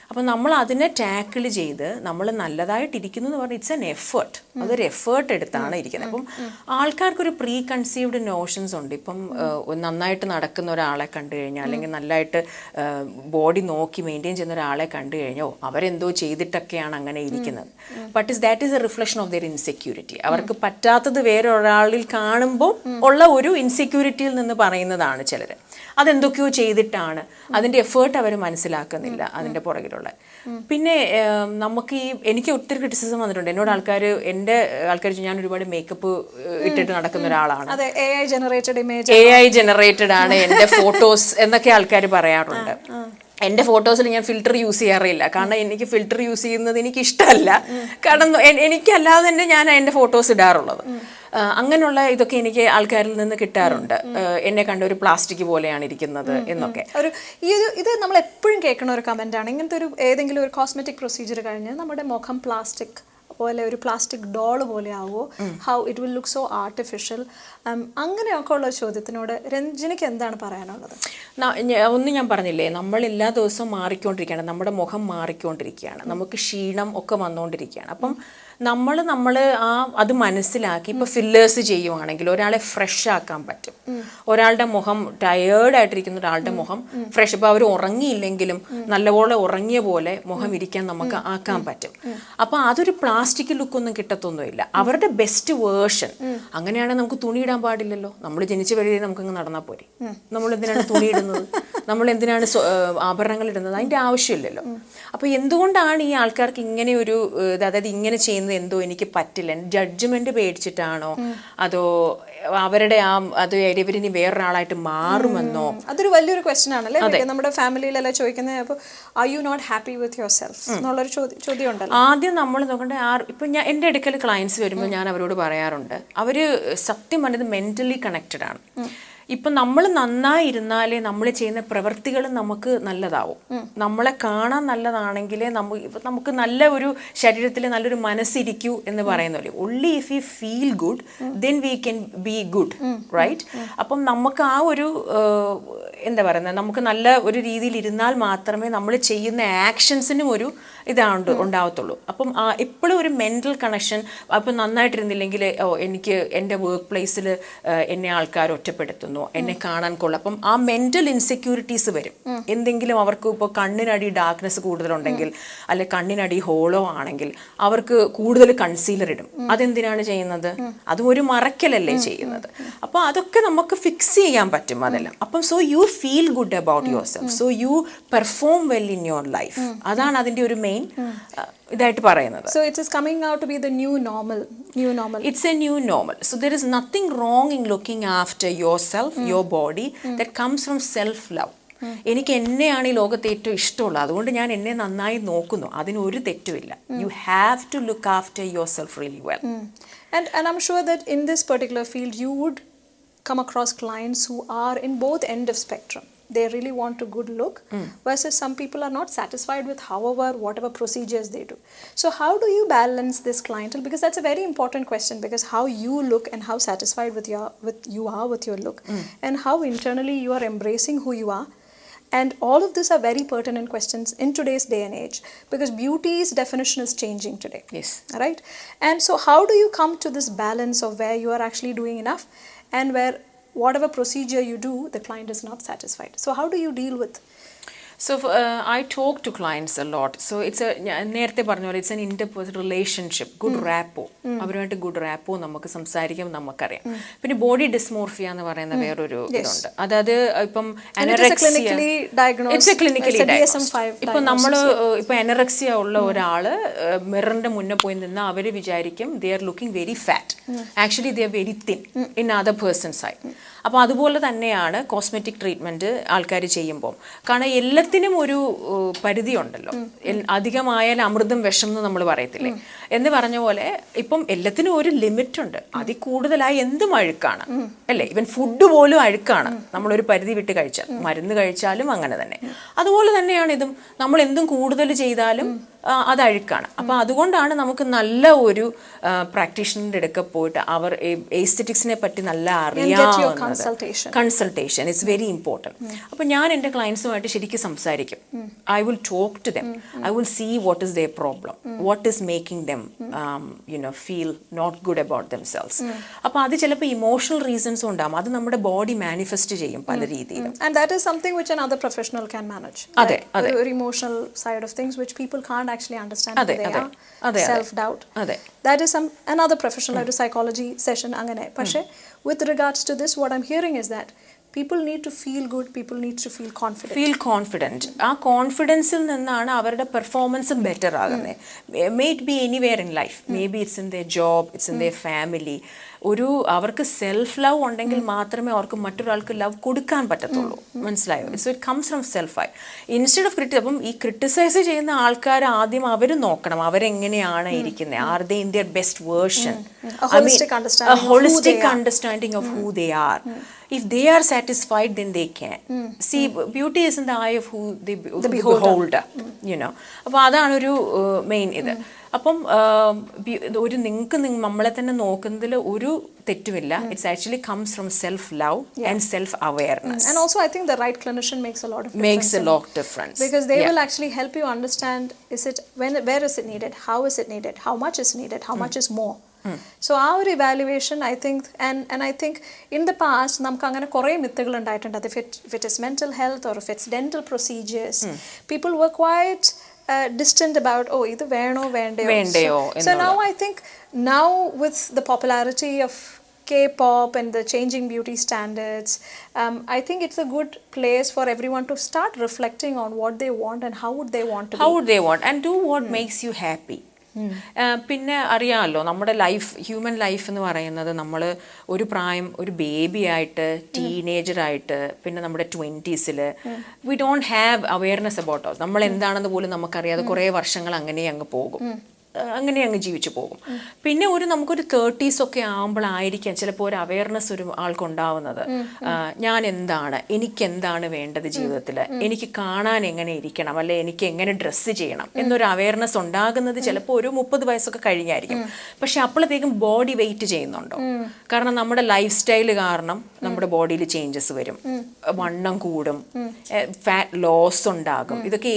അപ്പം നമ്മൾ അതിനെ ടാക്കിൾ ചെയ്ത് നമ്മൾ നല്ലതായിട്ടിരിക്കുന്നു എന്ന് പറഞ്ഞാൽ ഇറ്റ്സ് എൻ എഫേർട്ട്. അതൊരു എഫേർട്ട് എടുത്താണ് ഇരിക്കുന്നത്. അപ്പം ആൾക്കാർക്കൊരു പ്രീ കൺസീവ്ഡ് നോഷൻസ് ഉണ്ട്. ഇപ്പം നന്നായിട്ട് നടക്കുന്ന ഒരാളെ കണ്ടു കഴിഞ്ഞാൽ, അല്ലെങ്കിൽ നല്ലതായിട്ട് ബോഡി നോക്കി മെയിൻറ്റെയിൻ ചെയ്യുന്ന ഒരാളെ കണ്ടു കഴിഞ്ഞാൽ അവരെന്തോ ചെയ്തിട്ടൊക്കെയാണ് അങ്ങനെ ഇരിക്കുന്നത്. But that is A reflection of their insecurity. അവർക്ക് പറ്റാത്തത് വേറെ ഒരാളിൽ കാണുമ്പോൾ ഉള്ള ഒരു ഇൻസെക്യൂരിറ്റിയിൽ നിന്ന് പറയുന്നതാണ് ചിലർ. അതെന്തൊക്കെയോ ചെയ്തിട്ടാണ്. അതിൻ്റെ എഫേർട്ട് അവർ മനസ്സിലാക്കുന്നില്ല അതിൻ്റെ പുറകിലുള്ള. പിന്നെ നമുക്ക് എനിക്ക് ഒത്തിരി ക്രിറ്റിസിസം വന്നിട്ടുണ്ട്. എന്നോട് എൻ്റെ ആൾക്കാർ ഞാൻ ഒരുപാട് മേക്കപ്പ് ഇട്ടിട്ട് നടക്കുന്ന ഒരാളാണ്, AI ജനറേറ്റഡ് ആണ് എൻ്റെ ഫോട്ടോസ് എന്നൊക്കെ ആൾക്കാർ പറയാറുണ്ട്. എൻ്റെ ഫോട്ടോസിൽ ഞാൻ ഫിൽറ്റർ യൂസ് ചെയ്യാറില്ല, കാരണം എനിക്ക് ഫിൽറ്റർ യൂസ് ചെയ്യുന്നത് എനിക്ക് ഇഷ്ടമല്ല. കാരണം എനിക്കല്ലാതെ തന്നെ ഞാൻ എൻ്റെ ഫോട്ടോസ് ഇടാറുള്ളത്. അങ്ങനെയുള്ള ഇതൊക്കെ എനിക്ക് ആൾക്കാരിൽ നിന്ന് കിട്ടാറുണ്ട്. എന്നെ കണ്ട ഒരു പ്ലാസ്റ്റിക് പോലെയാണ് ഇരിക്കുന്നത് എന്നൊക്കെ. ഇത് നമ്മൾ എപ്പോഴും കേൾക്കുന്ന ഒരു കമന്റ് ആണ്. ഇങ്ങനത്തെ ഏതെങ്കിലും ഒരു കോസ്മെറ്റിക് പ്രൊസീജിയർ കഴിഞ്ഞ് നമ്മുടെ മുഖം പ്ലാസ്റ്റിക് പോലെ ഒരു പ്ലാസ്റ്റിക് ഡോള് പോലെ ആവുമോ, how it will look so artificial, അങ്ങനെയൊക്കെ ഉള്ള ചോദ്യത്തിനോട് രഞ്ജിനിക്ക് എന്താണ് പറയാനുള്ളത്? ഒന്ന് ഞാൻ പറഞ്ഞില്ലേ, നമ്മൾ എല്ലാ ദിവസവും മാറിക്കൊണ്ടിരിക്കുകയാണ്, നമ്മുടെ മുഖം മാറിക്കൊണ്ടിരിക്കുകയാണ്, നമുക്ക് ക്ഷീണം ഒക്കെ വന്നുകൊണ്ടിരിക്കുകയാണ്. അപ്പം നമ്മൾ അത് മനസ്സിലാക്കി ഇപ്പോൾ ഫില്ലേഴ്സ് ചെയ്യുവാണെങ്കിൽ ഒരാളെ ഫ്രഷ് ആക്കാൻ പറ്റും. ഒരാളുടെ മുഖം ടയേർഡായിട്ടിരിക്കുന്ന ഒരാളുടെ മുഖം ഫ്രഷ്, ഇപ്പോൾ അവർ ഉറങ്ങിയില്ലെങ്കിലും നല്ലപോലെ ഉറങ്ങിയ പോലെ മുഖം ഇരിക്കാൻ നമുക്ക് ആക്കാൻ പറ്റും. അപ്പോൾ അതൊരു പ്ലാസ്റ്റിക് ലുക്കൊന്നും കിട്ടത്തൊന്നുമില്ല. അവരുടെ ബെസ്റ്റ് വേർഷൻ. അങ്ങനെയാണെങ്കിൽ നമുക്ക് തുണിയിടാൻ പാടില്ലല്ലോ. നമ്മൾ ജനിച്ച വരെ നമുക്കങ്ങ് നടന്നാൽ പോരെ. നമ്മൾ എന്തിനാണ് തുണി ഇടുന്നത്? നമ്മൾ എന്തിനാണ് ആഭരണങ്ങൾ ഇടുന്നത്? അതിൻ്റെ ആവശ്യമില്ലല്ലോ. അപ്പോൾ എന്തുകൊണ്ടാണ് ഈ ആൾക്കാർക്ക് ഇങ്ങനെ ഒരു അതായത് ഇങ്ങനെ ചെയ്യുന്നത് എന്തോ എനിക്ക് പറ്റില്ല, ജഡ്ജ്മെന്റ് പേടിച്ചിട്ടാണോ, അതോ അവരുടെ അത് ഇവരിനി വേറൊരാളായിട്ട് മാറുമെന്നോ? അതൊരു വലിയൊരു ക്വസ്റ്റ്യൻ ആണല്ലേ നമ്മുടെ ഫാമിലിയിലെല്ലാം ചോദിക്കുന്നത്. അപ്പോൾ are you not happy with yourself എന്നുള്ളൊരു ചോദ്യം ഉണ്ടല്ലോ. ആദ്യം നമ്മൾ നോക്കേണ്ട, ഇപ്പം എൻ്റെ അടുക്കൽ ക്ലയൻസ് വരുമ്പോൾ ഞാൻ അവരോട് പറയാറുണ്ട്, അവർ സത്യം പറഞ്ഞത് മെന്റലി കണക്റ്റഡ് ആണ്. ഇപ്പം നമ്മൾ നന്നായിരുന്നാലേ നമ്മൾ ചെയ്യുന്ന പ്രവൃത്തികൾ നമുക്ക് നല്ലതാവും. നമ്മളെ കാണാൻ നല്ലതാണെങ്കിലേ നമുക്ക് നല്ല ഒരു ശരീരത്തിൽ നല്ലൊരു മനസ്സിരിക്കൂ എന്ന് പറയുന്നില്ലേ. Only if you feel good then we can be good, right? അപ്പം നമുക്ക് ആ ഒരു എന്താ പറയുന്നത്, നമുക്ക് നല്ല ഒരു രീതിയിൽ ഇരുന്നാൽ മാത്രമേ നമ്മൾ ചെയ്യുന്ന ആക്ഷൻസിനും ഒരു ഉണ്ടാവത്തുള്ളൂ. അപ്പം എപ്പോഴും ഒരു മെൻ്റൽ കണക്ഷൻ. അപ്പം നന്നായിട്ടിരുന്നില്ലെങ്കിൽ എനിക്ക് എൻ്റെ വർക്ക് പ്ലേസിൽ എന്നെ ആൾക്കാർ ഒറ്റപ്പെടുത്തുന്നു, എന്നെ കാണാൻ കൊള്ളാം. അപ്പം ആ മെൻ്റൽ ഇൻസെക്യൂരിറ്റീസ് വരും. എന്തെങ്കിലും അവർക്ക് ഇപ്പോൾ കണ്ണിനടി ഡാർക്ക്നെസ് കൂടുതലുണ്ടെങ്കിൽ, അല്ലെ കണ്ണിനടി ഹോളോ ആണെങ്കിൽ അവർക്ക് കൂടുതൽ കൺസീലർ ഇടും. അതെന്തിനാണ് ചെയ്യുന്നത്? അതും ഒരു മറയ്ക്കലല്ലേ ചെയ്യുന്നത്. അപ്പോൾ അതൊക്കെ നമുക്ക് ഫിക്സ് ചെയ്യാൻ പറ്റും അതെല്ലാം. അപ്പം so you feel good about your self, so you perform well in your life. അതാണ് അതിൻ്റെ ഒരു മെയിൻ ഇതായിട്ട് പറയുന്നത്. So it is coming out to be the new normal. It's a new normal. So there is nothing wrong in looking after yourself, your body. That comes from self love. എനിക്ക് എന്നെയാണ് ഈ ലോകത്തെ ഏറ്റവും ഇഷ്ടമുള്ളത്, അതുകൊണ്ട് ഞാൻ എന്നെ നന്നായി നോക്കുന്നു. അതിനൊരു തെറ്റുമില്ല. You have to look after yourself really well. And I'm sure that in this particular field you would come across clients who are in both end of spectrum. They really want a good look, versus some people are not satisfied with whatever procedures they do. So how do you balance this clientele? Because that's a very important question, because how you look and how satisfied with your look, and how internally you are embracing who you are. And all of these are very pertinent questions in today's day and age, because beauty's definition is changing today. Yes. Right? And so how do you come to this balance of where you are actually doing enough and where whatever procedure you do, the client is not satisfied? So how do you deal with? So I talk to clients a lot. So it's നേരത്തെ പറഞ്ഞ പോലെ it's an interpersonal relationship, good rapport. അവരുമായിട്ട് good rapport നമുക്ക് സംസാരിക്കും, നമുക്കറിയാം. പിന്നെ body dysmorphia എന്ന് പറയുന്ന വേറൊരു ഇതുണ്ട്. അതായത് ഇപ്പം ഇപ്പൊ നമ്മൾ ഇപ്പൊ അനറക്സിയ ഉള്ള ഒരാള് മിററിന്റെ മുന്നേ പോയി നിന്ന് അവര് വിചാരിക്കും they are looking very fat. Actually they are very thin in other persons eye. അപ്പോൾ അതുപോലെ തന്നെയാണ് കോസ്മെറ്റിക് ട്രീറ്റ്മെൻറ്റ് ആൾക്കാർ ചെയ്യുമ്പോൾ. കാരണം എല്ലാത്തിനും ഒരു പരിധിയുണ്ടല്ലോ. അധികമായാൽ അമൃതം വിഷം എന്ന് നമ്മൾ പറയത്തില്ലേ, എന്ന് പറഞ്ഞ പോലെ ഇപ്പം എല്ലാത്തിനും ഒരു ലിമിറ്റ് ഉണ്ട്. അതിൽ കൂടുതലായി എന്തും അഴുക്കാണ് അല്ലേ. ഇവൻ ഫുഡ് പോലും അഴുക്കാണ് നമ്മളൊരു പരിധി വിട്ട് കഴിച്ചാൽ. മരുന്ന് കഴിച്ചാലും അങ്ങനെ തന്നെ. അതുപോലെ തന്നെയാണ് ഇതും. നമ്മൾ എന്തും കൂടുതൽ ചെയ്താലും അത് അഴുക്കാണ്. അപ്പം അതുകൊണ്ടാണ് നമുക്ക് നല്ല ഒരു പ്രാക്ടീഷണറിൻ്റെ അടുക്ക പോയിട്ട് അവർ എസ്തെറ്റിക്സിനെ പറ്റി നല്ല അറിയാവുന്നത്. Consultation it's very important. അപ്പം ഞാൻ എൻ്റെ ക്ലയൻസുമായിട്ട് ശരിക്കും സംസാരിക്കും. I will talk to them. I will see what is their problem, what is making them feel not good about themselves. അപ്പോൾ അത് ചിലപ്പോൾ ഇമോഷണൽ റീസൺസും ഉണ്ടാകും. അത് നമ്മുടെ ബോഡി മാനിഫെസ്റ്റ് ചെയ്യും പല രീതിയിലും. And that is something which another professional can manage. അതെ, അതെ. Or emotional side of things which people can't actually understand. Self-doubt. That is another professional, like a psychology session. But with regards to this, what I'm hearing is that people need to feel good, people need to feel confident. Feel confident. ആ കോൺഫിഡൻസിൽ നിന്നാണ് അവരുടെ പെർഫോമൻസും better ആകുന്നത്. May it be anywhere in life, may be it's in there job, it's in there family. അവർക്ക് self love ഉണ്ടെങ്കിൽ മാത്രമേ അവർക്ക് മറ്റൊരാൾക്ക് ലവ് കൊടുക്കാൻ പറ്റത്തുള്ളൂ. മനസ്സിലായോ? So it comes from self I instead of അപ്പം ഈ ക്രിട്ടിസൈസ് ചെയ്യുന്ന ആൾക്കാർ ആദ്യം അവർ നോക്കണം അവരെങ്ങനെയാണ് ഇരിക്കുന്നത്. Are they in their best version? Holistic understanding of who they are. If they are satisfied, then they can. See, beauty is in the eye of who the beholder. You know. അപ്പോൾ അതാണ് ഒരു main ഇത്. അപ്പം ഒരു നിങ്ങൾക്ക് നമ്മളെ തന്നെ നോക്കുന്നതിൽ ഒരു തെറ്റുമില്ല. It's actually comes from self-love and self-awareness. And also I think the right clinician makes a lot of difference. Makes a lot of difference. Because they will actually help you understand, where is it needed, how is it needed, how much is needed, how much is more. So our evaluation, I think, and I think in the past നമുക്ക് അങ്ങനെ കുറേ മിത്തുകൾ ഉണ്ടായിട്ടുണ്ട്. If it is mental health or if it's dental procedures, people were quite distant about, oh, ഇത് വേണോ വേണ്ടയോ. So now I think with the popularity of K-pop and the changing beauty standards, I think it's a good place for everyone to start reflecting on what they want and how would they want to be. How would they want and do what makes you happy. പിന്നെ അറിയാമല്ലോ നമ്മുടെ human life എന്ന് പറയുന്നത് നമ്മൾ ഒരു പ്രായം ഒരു baby ആയിട്ട് ടീനേജറായിട്ട് പിന്നെ നമ്മുടെ 20s we don't have awareness about us. നമ്മൾ എന്താണെന്ന് പോലും നമുക്കറിയാതെ കുറേ വർഷങ്ങൾ അങ്ങനെ അങ്ങ് പോകും, അങ്ങനെ അങ്ങ് ജീവിച്ചു പോകും. പിന്നെ നമുക്കൊരു 30s ഒക്കെ ആകുമ്പോഴായിരിക്കാം ചിലപ്പോൾ ഒരു അവയർനെസ് ഒരു ആൾക്കുണ്ടാവുന്നത്. ഞാൻ എന്താണ്, എനിക്കെന്താണ് വേണ്ടത് ജീവിതത്തിൽ, എനിക്ക് കാണാൻ എങ്ങനെ ഇരിക്കണം, അല്ലെ എനിക്ക് എങ്ങനെ ഡ്രസ്സ് ചെയ്യണം എന്നൊരു അവയർനെസ് ഉണ്ടാകുന്നത് ചിലപ്പോൾ ഒരു 30 വയസ്സൊക്കെ കഴിഞ്ഞായിരിക്കും. പക്ഷെ അപ്പോഴത്തേക്കും ബോഡി വെയിറ്റ് ചെയ്യുന്നുണ്ടോ? കാരണം നമ്മുടെ ലൈഫ് സ്റ്റൈല് കാരണം നമ്മുടെ ബോഡിയിൽ ചേഞ്ചസ് വരും, വണ്ണം കൂടും, ഫാറ്റ് ലോസ് ഉണ്ടാകും. ഇതൊക്കെ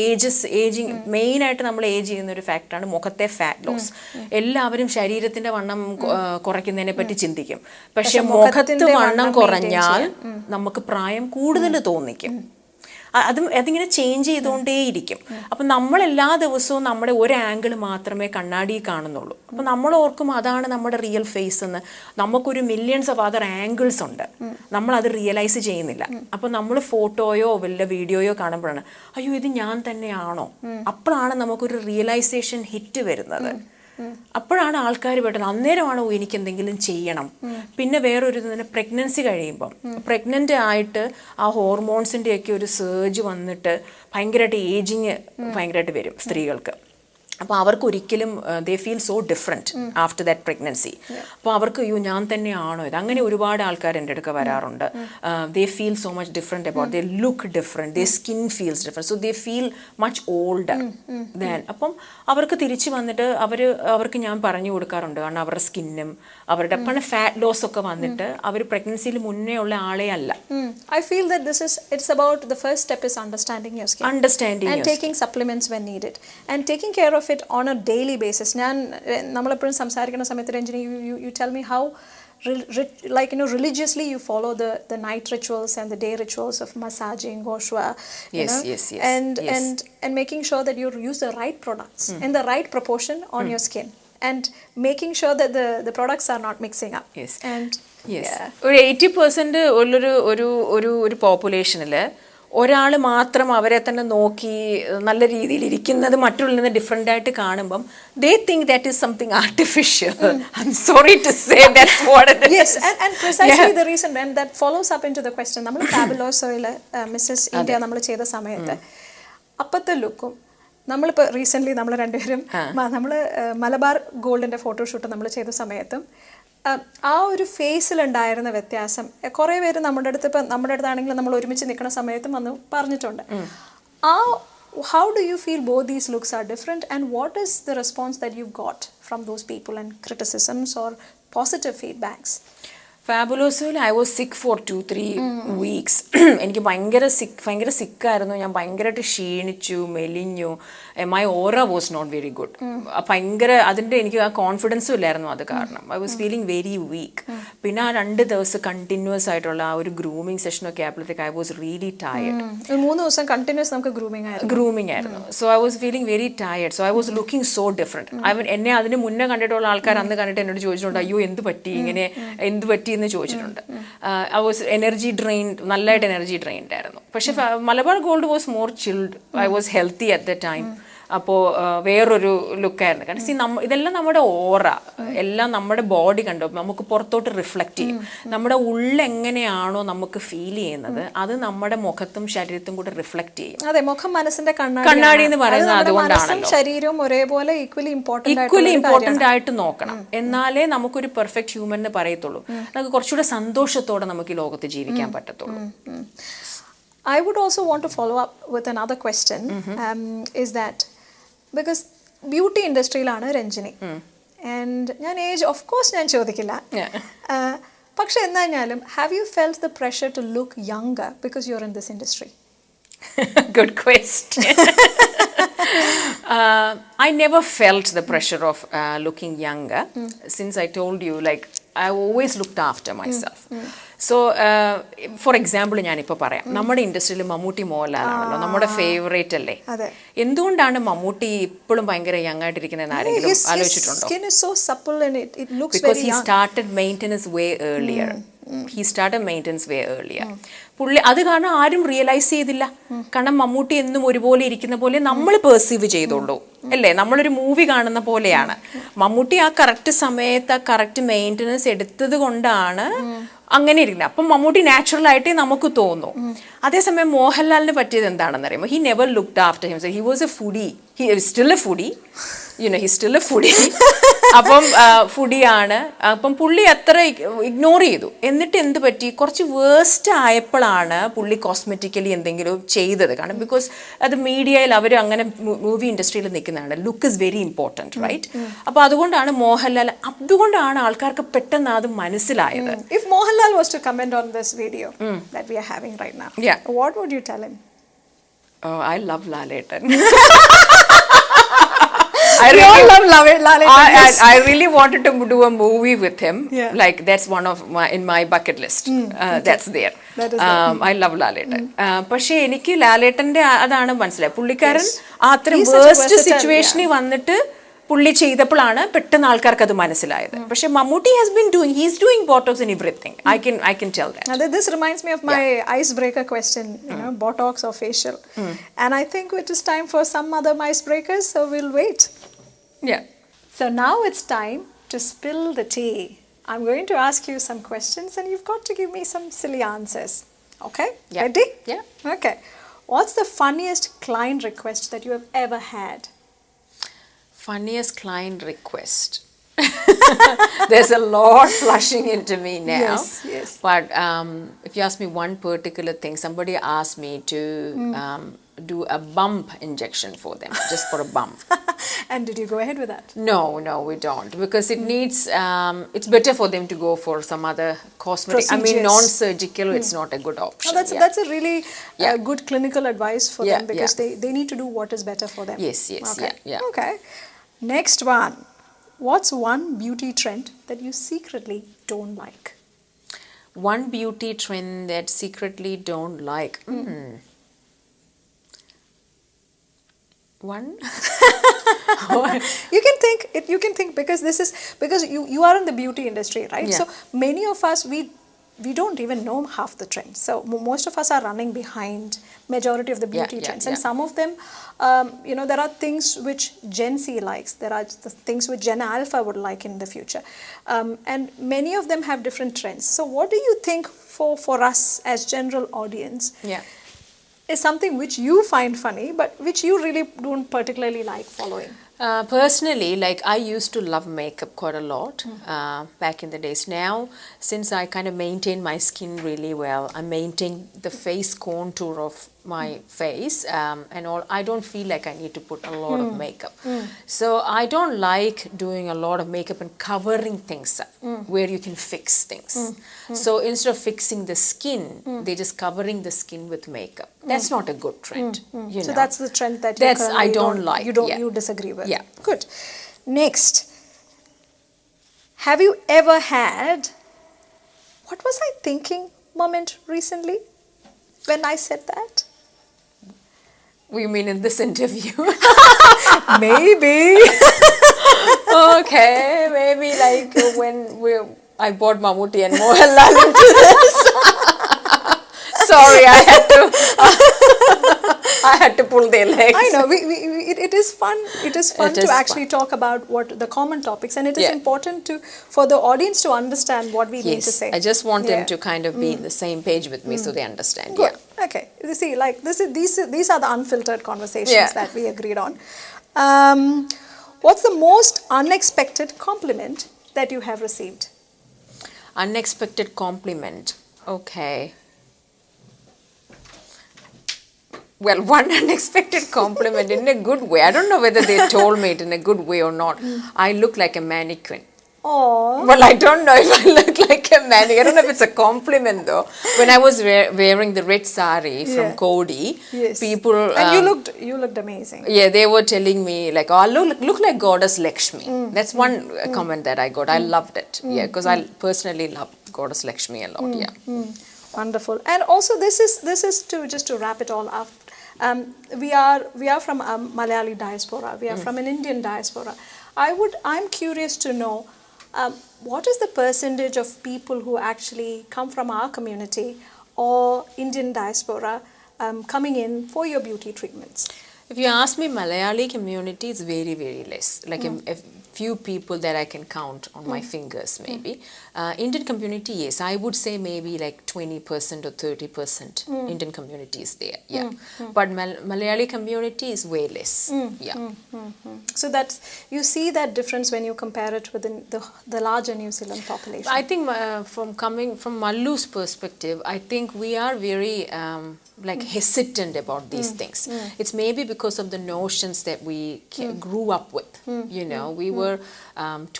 ഏജിങ് മെയിനായിട്ട് നമ്മൾ ഏജ് ചെയ്യുന്ന ഒരു ഫാക്ടറാണ് മുഖത്തെ ഫാറ്റ് ലോസ്. എല്ലാവരും ശരീരത്തിന്റെ വണ്ണം കുറയ്ക്കുന്നതിനെ പറ്റി ചിന്തിക്കും, പക്ഷെ മുഖത്ത് വണ്ണം കുറഞ്ഞാൽ നമുക്ക് പ്രായം കൂടുതൽ തോന്നിക്കും. അതിങ്ങനെ ചേഞ്ച് ചെയ്തുകൊണ്ടേയിരിക്കും. അപ്പം നമ്മൾ എല്ലാ ദിവസവും നമ്മുടെ ഒരു ആംഗിൾ മാത്രമേ കണ്ണാടി കാണുന്നുള്ളൂ. അപ്പം നമ്മൾ ഓർക്കും അതാണ് നമ്മുടെ റിയൽ ഫേസ് എന്ന്. നമുക്കൊരു മില്യൺസ് ഓഫ് അതർ ആംഗിൾസ് ഉണ്ട്, നമ്മളത് റിയലൈസ് ചെയ്യുന്നില്ല. അപ്പം നമ്മൾ ഫോട്ടോയോ വല്ല വീഡിയോയോ കാണുമ്പോഴാണ് അയ്യോ ഇത് ഞാൻ തന്നെയാണോ, അപ്പോഴാണ് നമുക്കൊരു റിയലൈസേഷൻ ഹിറ്റ് വരുന്നത്. അപ്പോഴാണ് ആൾക്കാർ പെട്ടെന്ന് അന്നേരമാണോ എനിക്ക് എന്തെങ്കിലും ചെയ്യണം. പിന്നെ വേറൊരു തന്നെ പ്രഗ്നൻസി കഴിയുമ്പം പ്രഗ്നൻ്റ് ആയിട്ട് ആ ഹോർമോൺസിൻ്റെയൊക്കെ ഒരു സർജ് വന്നിട്ട് ഭയങ്കരമായിട്ട് ഏജിങ് ഭയങ്കരമായിട്ട് വരും സ്ത്രീകൾക്ക്. അപ്പോൾ അവർക്ക് ഒരിക്കലും they feel so different after that pregnancy. അപ്പോൾ അവർക്ക് അയ്യോ ഞാൻ തന്നെയാണോ ഇത്, അങ്ങനെ ഒരുപാട് ആൾക്കാർ എൻ്റെ അടുക്ക വരാറുണ്ട്. They feel so much different about, they look different, they skin feels different, so they feel much older than. അപ്പം അവർക്ക് തിരിച്ച് വന്നിട്ട് അവർക്ക് ഞാൻ പറഞ്ഞു കൊടുക്കാറുണ്ട്, കാരണം അവരുടെ സ്കിന്നും അവരുടെ പല ഫാറ്റ് ലോസ് ഒക്കെ വന്നിട്ട് അവർ പ്രഗ്നൻസിയിൽ മുന്നേ ഉള്ള ആളെ അല്ല. I feel that it's about the first step is understanding your skin, and taking supplements when needed and taking care of it on a daily basis. നമ്മളെപ്പോഴും സംസാരിക്കുന്ന സമയത്ത് Ranjini, you tell me how religiously you follow the night rituals and the day rituals of massaging, goshua, and making sure that you use the right products in the right proportion on your skin, and making sure that the products are not mixing up. ഒരു 80% ഒരു പോപ്പുലേഷനിൽ ഒരാൾ മാത്രം അവരെ തന്നെ നോക്കി നല്ല രീതിയിൽ ഇരിക്കുന്നത് മറ്റുള്ളവരിൽ നിന്ന് ഡിഫറെൻ്റ് ആയിട്ട് കാണുമ്പം they think that is something artificial. I'm sorry to say that's what it is. Yes, and precisely the reason, and that follows up into the question. നമ്മൾ ഫാബുലോസോയിൽ മിസ്സസ് ഇന്ത്യ നമ്മൾ ചെയ്ത സമയത്ത് അപ്പത്തെ ലുക്കും നമ്മളിപ്പോൾ റീസെൻ്റ്ലി നമ്മൾ രണ്ടുപേരും നമ്മൾ മലബാർ ഗോൾഡിൻ്റെ ഫോട്ടോഷൂട്ട് നമ്മൾ ചെയ്ത സമയത്തും ആ ഒരു ഫേസിലുണ്ടായിരുന്ന വ്യത്യാസം കുറേ പേര് നമ്മുടെ അടുത്താണെങ്കിലും നമ്മൾ ഒരുമിച്ച് നിൽക്കുന്ന സമയത്തും വന്ന് പറഞ്ഞിട്ടുണ്ട്. How do you feel both these looks are different, and what is the response that you've got from those people, and criticisms or positive feedbacks? ഫാബുലോസിൽ I was sick for 2-3 weeks. എനിക്ക് ഭയങ്കര സിക്കായിരുന്നു. ഞാൻ ഭയങ്കരമായിട്ട് ക്ഷീണിച്ചു, മെലിഞ്ഞു. My aura was not very good. ഭയങ്കര അതിൻ്റെ എനിക്ക് ആ കോൺഫിഡൻസും ഇല്ലായിരുന്നു. അത് കാരണം I was feeling very weak. പിന്നെ ആ 2 ദിവസം കണ്ടിന്യൂസ് ആയിട്ടുള്ള ആ ഒരു ഗ്രൂമിങ് സെഷനൊക്കെ ആയപ്പോഴത്തേക്ക് ഐ വാസ് റിയലി ടയർഡ്. 3 ദിവസം കണ്ടിന്യൂസ് നമുക്ക് ഗ്രൂമിങ് ആയിരുന്നു. So I was feeling very tired. So I was looking so different. എന്നെ അതിന് മുന്നേ കണ്ടിട്ടുള്ള ആൾക്കാർ അന്ന് കണ്ടിട്ട് എന്നോട് ചോദിച്ചിട്ടുണ്ട്, അയ്യോ എന്ത് പറ്റി എന്ന് ചോദിച്ചിട്ടുണ്ട്. ഐ വാസ് എനർജി ഡ്രെയിൻഡ്, നല്ലതായിട്ട് എനർജി ഡ്രെയിൻഡ് ആയിരുന്നു. പക്ഷെ Malabar gold was more chilled. I was healthy at the time. അപ്പോൾ വേറൊരു ലുക്കായിരുന്നു. കാരണം ഇതെല്ലാം നമ്മുടെ ഓറ, എല്ലാം നമ്മുടെ ബോഡി കണ്ടോ നമുക്ക് പുറത്തോട്ട് റിഫ്ലക്റ്റ് ചെയ്യും. നമ്മുടെ ഉള്ളെങ്ങനെയാണോ നമുക്ക് ഫീൽ ചെയ്യുന്നത് അത് നമ്മുടെ മുഖത്തും ശരീരത്തും കൂടെ റിഫ്ലക്റ്റ് ചെയ്യും. അതെ, മുഖം മനസ്സിന്റെ കണ്ണാടി എന്ന് പറയുന്നത് അതുകൊണ്ടാണല്ലോ. ശരീരവും ഒരേപോലെ ഈക്വലി ഇമ്പോർട്ടന്റ് ആയിട്ട് നോക്കണം. എന്നാലേ നമുക്കൊരു പെർഫെക്റ്റ് ഹ്യൂമൻ എന്ന് പറയത്തുള്ളൂ. നമുക്ക് കുറച്ചുകൂടെ സന്തോഷത്തോടെ നമുക്ക് ഈ ലോകത്ത് ജീവിക്കാൻ പറ്റത്തുള്ളൂ. I would also want to follow up with another question. Is that because beauty ഇൻഡസ്ട്രിയിലാണ് രഞ്ജിനി, ആൻഡ് ഞാൻ ഏജ് ഓഫ് കോഴ്സ് ഞാൻ ചോദിക്കില്ല, പക്ഷെ എന്നാലും have you felt the pressure to look younger because you are in this industry? Good question. I never felt the pressure of looking younger. Since I told you, like, I always looked after myself. So, for example, ഞാനിപ്പോൾ പറയാം, നമ്മുടെ ഇൻഡസ്ട്രിയിൽ മമ്മൂട്ടി മോഹൻലാലാണല്ലോ നമ്മുടെ favourite അല്ലേ. എന്തുകൊണ്ടാണ് മമ്മൂട്ടി ഇപ്പോഴും ഭയങ്കര young ആയിട്ടിരിക്കുന്നതെന്ന് ആരെങ്കിലും ആലോചിച്ചിട്ടുണ്ടോ? Because he started maintenance way earlier. പുള്ളി അത് കാരണം ആരും റിയലൈസ് ചെയ്തില്ല. കാരണം മമ്മൂട്ടി എന്നും ഒരുപോലെ ഇരിക്കുന്ന പോലെ നമ്മൾ പെർസീവ് ചെയ്തോളൂ അല്ലേ. നമ്മളൊരു മൂവി കാണുന്ന പോലെയാണ്. മമ്മൂട്ടി ആ കറക്റ്റ് സമയത്ത് ആ കറക്റ്റ് മെയിൻ്റനൻസ് എടുത്തത് കൊണ്ടാണ് അങ്ങനെ ഇരിക്കുന്നത്. അപ്പം മമ്മൂട്ടി നാച്ചുറൽ ആയിട്ടേ നമുക്ക് തോന്നും. അതേസമയം മോഹൻലാലിന് പറ്റിയത് എന്താണെന്ന് അറിയുമ്പോൾ he never looked after himself. He was A foodie. He still A foodie. He still A foodie. അപ്പം ഫുഡിയാണ്. അപ്പം പുള്ളി അത്ര ഇഗ്നോർ ചെയ്തു. എന്നിട്ട് എന്ത് പറ്റി, കുറച്ച് വേസ്റ്റ് ആയപ്പോഴാണ് പുള്ളി കോസ്മെറ്റിക്കലി എന്തെങ്കിലും ചെയ്തത്. കാരണം ബിക്കോസ് അത് മീഡിയയിൽ അവർ അങ്ങനെ മൂവി ഇൻഡസ്ട്രിയിൽ നിൽക്കുന്നതാണ്. Look is very important, right? അപ്പോൾ അതുകൊണ്ടാണ് മോഹൻലാൽ, അതുകൊണ്ടാണ് ആൾക്കാർക്ക് പെട്ടെന്ന് അത് മനസ്സിലായത്. If Mohanlal was to comment on this video that we are having right now, what would you tell him? Oh, I love Laletan. I really wanted to do a movie with him. Like that's one of in my bucket list. That's there. I love Laletan. പക്ഷേ എനിക്ക് ലാലേട്ടന്റെ അതാണ് മനസ്സിലായി. പുള്ളിക്കാരൻ അത്രയും waste സിറ്റുവേഷനിൽ വന്നിട്ട് പുള്ളി ചെയ്തപ്പോഴാണ് പെട്ടെന്ന് ആൾക്കാർക്ക് അത് മനസ്സിലായത്. പക്ഷെ Mammootty he's doing botox and everything. I can tell that. This reminds me of my icebreaker question, botox or facial. And I think it is time for some other icebreakers, so we'll wait. Yeah. So now it's time to spill the tea. I'm going to ask you some questions and you've got to give me some silly answers. Okay? Yeah. Ready? Yeah. Okay. What's the funniest client request that you have ever had? Funniest client request. There's a lot flushing into me now. Yes. But if you ask me one particular thing, somebody asked me to do a bump injection for them, just for a bump. And did you go ahead with that? No, we don't, because it needs. It's better for them to go for some other cosmetic. Procedures. I mean, non-surgical. It's not a good option. No, that's a really good clinical advice for them, because they need to do what is better for them. Yes. Okay. Yeah. Okay. Next one. What's one beauty trend that you secretly don't like? One beauty trend that secretly don't like. One. You can think because you are in the beauty industry, right? So many of us we don't even know half the trends. So most of us are running behind majority of the beauty trends, and some of them, there are things which Gen Z likes. There are the things which Gen Alpha would like in the future, and many of them have different trends. So what do you think for us as general audience? Is something which you find funny, but which you really don't particularly like following? Personally, like, I used to love makeup quite a lot back in the days. Now, since I kind of maintain my skin really well, I maintain the face contour of my face and all, I don't feel like I need to put a lot of makeup. So I don't like doing a lot of makeup and covering things up where you can fix things. So instead of fixing the skin, they're just covering the skin with makeup. That's not a good trend. So that's the trend that I don't like. You disagree with. Yeah. Good. Next, have you ever had what was I thinking moment recently when I said that? You mean in this interview? Maybe. Okay, maybe like when I bought Mammootty and Mohanlal into this. Sorry, I had to pull their legs. I know. It is fun. It is fun It to is actually talk about what the common topics, and it is Yeah. important for the audience to understand what we mean to Yes, say. I just want them Yeah. to kind of be in the same page with me so they understand. Good. Yeah. Okay. You see, like these are the unfiltered conversations Yeah. that we agreed on. What's the most unexpected compliment that you have received? Unexpected compliment. Okay. Well, one unexpected compliment in a good way. I don't know whether they told me it in a good way or not. I look like a mannequin. Oh. Well, I don't know if I look like a mannequin. I don't know if it's a compliment though. When I was wearing the red sari from Yeah. Cody, Yes. people And you looked amazing. yeah, they were telling me like, oh, I look like Goddess Lakshmi. That's one comment that I got. I loved it. Yeah, because I personally love Goddess Lakshmi a lot. Yeah. Wonderful. And also this is to just to wrap it all up. We are from a Malayali diaspora. We are from an Indian diaspora. I'm curious to know what is the percentage of people who actually come from our community or Indian diaspora coming in for your beauty treatments? If you ask me, Malayali community is very, very less. Like a few people that I can count on my fingers, maybe. Indian community, yes, I would say maybe like 20% or 30% Indian community is there. Yeah, but Malayali community is way less. Yeah. So that's you see that difference when you compare it with the larger New Zealand population. I think coming from Mallu's perspective, I think we are very like hesitant about these things. It's maybe because of the notions that we grew up with. You know, we were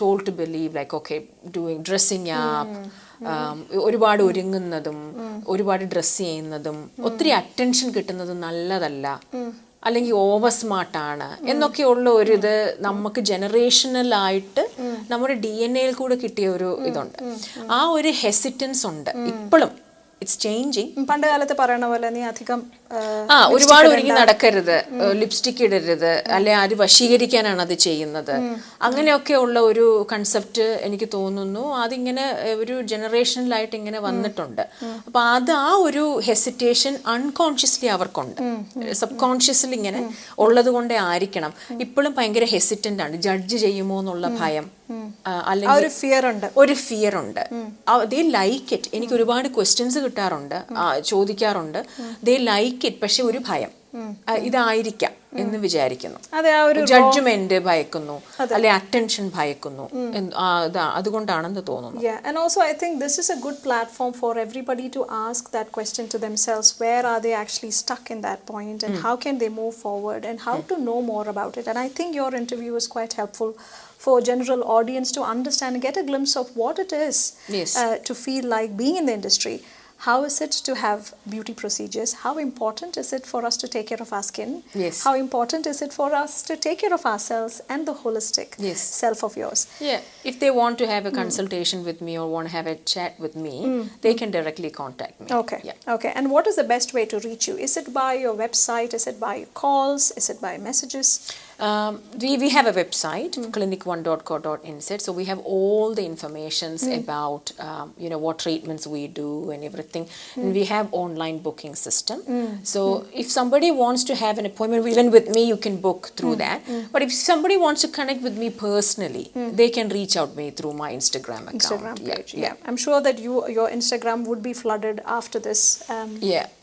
told to believe like, okay, dressing up, ഒരുപാട് ഒരുങ്ങുന്നതും ഒരുപാട് dress ചെയ്യുന്നതും ഒത്തിരി attention കിട്ടുന്നതും നല്ലതല്ല, അല്ലെങ്കിൽ over സ്മാർട്ടാണ് എന്നൊക്കെയുള്ള ഒരു ഇത് നമുക്ക് ജനറേഷണലായിട്ട് നമ്മുടെ DNA-യിൽ കൂടെ കിട്ടിയ ഒരു ഇതുണ്ട്. ആ ഒരു ഹെസിറ്റൻസ് ഉണ്ട് ഇപ്പോഴും. It's changing. പണ്ട് കാലത്ത് പറയണ പോലെ നീ അധികം ഒരുപാട് ഒരുങ്ങി നടക്കരുത്, ലിപ്സ്റ്റിക് ഇടരുത്, അല്ലെ ആര് വശീകരിക്കാനാണ് അത് ചെയ്യുന്നത്, അങ്ങനെയൊക്കെ ഉള്ള ഒരു കൺസെപ്റ്റ് എനിക്ക് തോന്നുന്നു അതിങ്ങനെ ഒരു ജനറേഷനിലായിട്ട് ഇങ്ങനെ വന്നിട്ടുണ്ട്. അപ്പൊ അത് ആ ഒരു ഹെസിറ്റേഷൻ അൺകോൺഷ്യസ്ലി അവർക്കുണ്ട്, സബ് കോൺഷ്യസ്ലി ഇങ്ങനെ ഉള്ളത് കൊണ്ടേ ആയിരിക്കണം. ഇപ്പോഴും ഭയങ്കര ഹെസിറ്റന്റ് ആണ്, ജഡ്ജ് ചെയ്യുമോ എന്നുള്ള ഭയം, അല്ലെങ്കിൽ ഒരു ഫിയർ ഉണ്ട്. ദേ ലൈക്ക് ഇറ്റ്. എനിക്ക് ഒരുപാട് ക്വസ്റ്റ്യൻസ് കിട്ടാറുണ്ട്, ചോദിക്കാറുണ്ട്. ദേ ലൈക്ക് ഇറ്റ്, പക്ഷെ ഒരു ഭയം ഇതായിരിക്കാം എന്ന് വിചാരിക്കുന്നു. ജഡ്ജ്മെന്റ് ഭയക്കുന്നു, അല്ലെ അറ്റൻഷൻ ഭയക്കുന്നു, അതുകൊണ്ടാണെന്ന് തോന്നുന്നു. Yeah, and also I think this is a good platform for everybody to ask that question to themselves. Where are they actually stuck in that point, and how can they move forward, and how to know more about it? And I think your interview was quite helpful for general audience to understand and get a glimpse of what it is to feel like being in the industry. How is it to have beauty procedures? How important is it for us to take care of our skin? Yes. How important is it for us to take care of ourselves and the holistic self of yours? Yeah. If they want to have a consultation with me or want to have a chat with me, they can directly contact me. Okay. Yeah. Okay. And what is the best way to reach you? Is it by your website? Is it by calls? Is it by messages? We have a website, clinic1.co.nz. So we have all the informations about what treatments we do and everything. And we have online booking system. So if somebody wants to have an appointment even with me, you can book through that. But if somebody wants to connect with me personally, they can reach out me through my Instagram account. Instagram page. Yeah. I'm sure that your Instagram would be flooded after this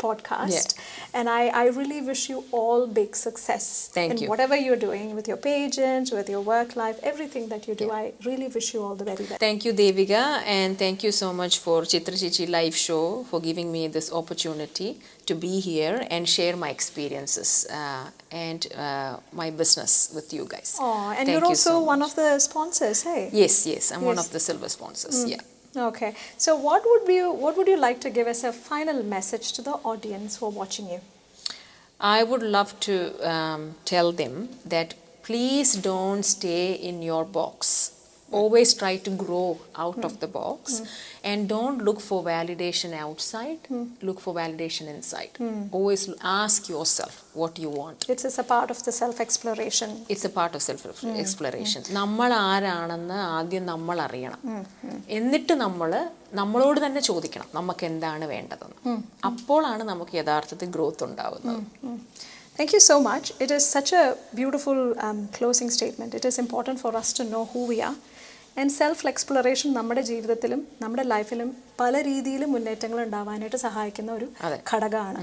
podcast. And I really wish you all big success. Thank you. Whatever you're doing with your pageant, with your work life, everything that you do. I really wish you all the very best. Thank you, Devika, and thank you so much for Chitra Chichi live show for giving me this opportunity to be here and share my experiences and my business with you guys. Oh, and thank you're also so one of the sponsors, hey? Yes, I'm one of the silver sponsors. Yeah. Okay. So what would you like to give as a final message to the audience who are watching you? I would love to tell them that please don't stay in your box. Always try to grow out of the box and don't look for validation outside. Look for validation inside. Always ask yourself what you want. It's a part of the self-exploration. It's a part of self-exploration. നമ്മൾ ആരാണെന്ന് ആദ്യം നമ്മൾ അറിയണം. എന്നിട്ട് നമ്മളോട് തന്നെ ചോദിക്കണം നമുക്ക് എന്താണ് വേണ്ടതെന്ന്. അപ്പോഴാണ് നമുക്ക് യഥാർത്ഥത്തിൽ ഗ്രോത്ത് ഉണ്ടാവുന്നത്. Thank you so much. It is such a beautiful closing statement. It is important for us to know who we are. And self-exploration നമ്മുടെ ജീവിതത്തിലും നമ്മുടെ ലൈഫിലും പല രീതിയിലും മുന്നേറ്റങ്ങൾ ഉണ്ടാവാനായിട്ട് സഹായിക്കുന്ന ഒരു ഘടകമാണ്.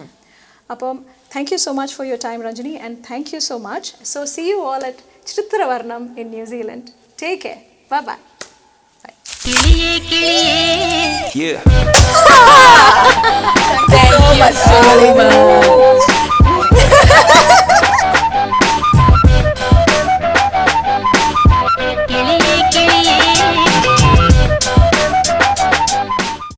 അപ്പം thank you so much for your time Ranjini and thank you so much. So see you all at Chitravarnam in New Zealand. Take care. Bye bye. Yeah. Thank you so much.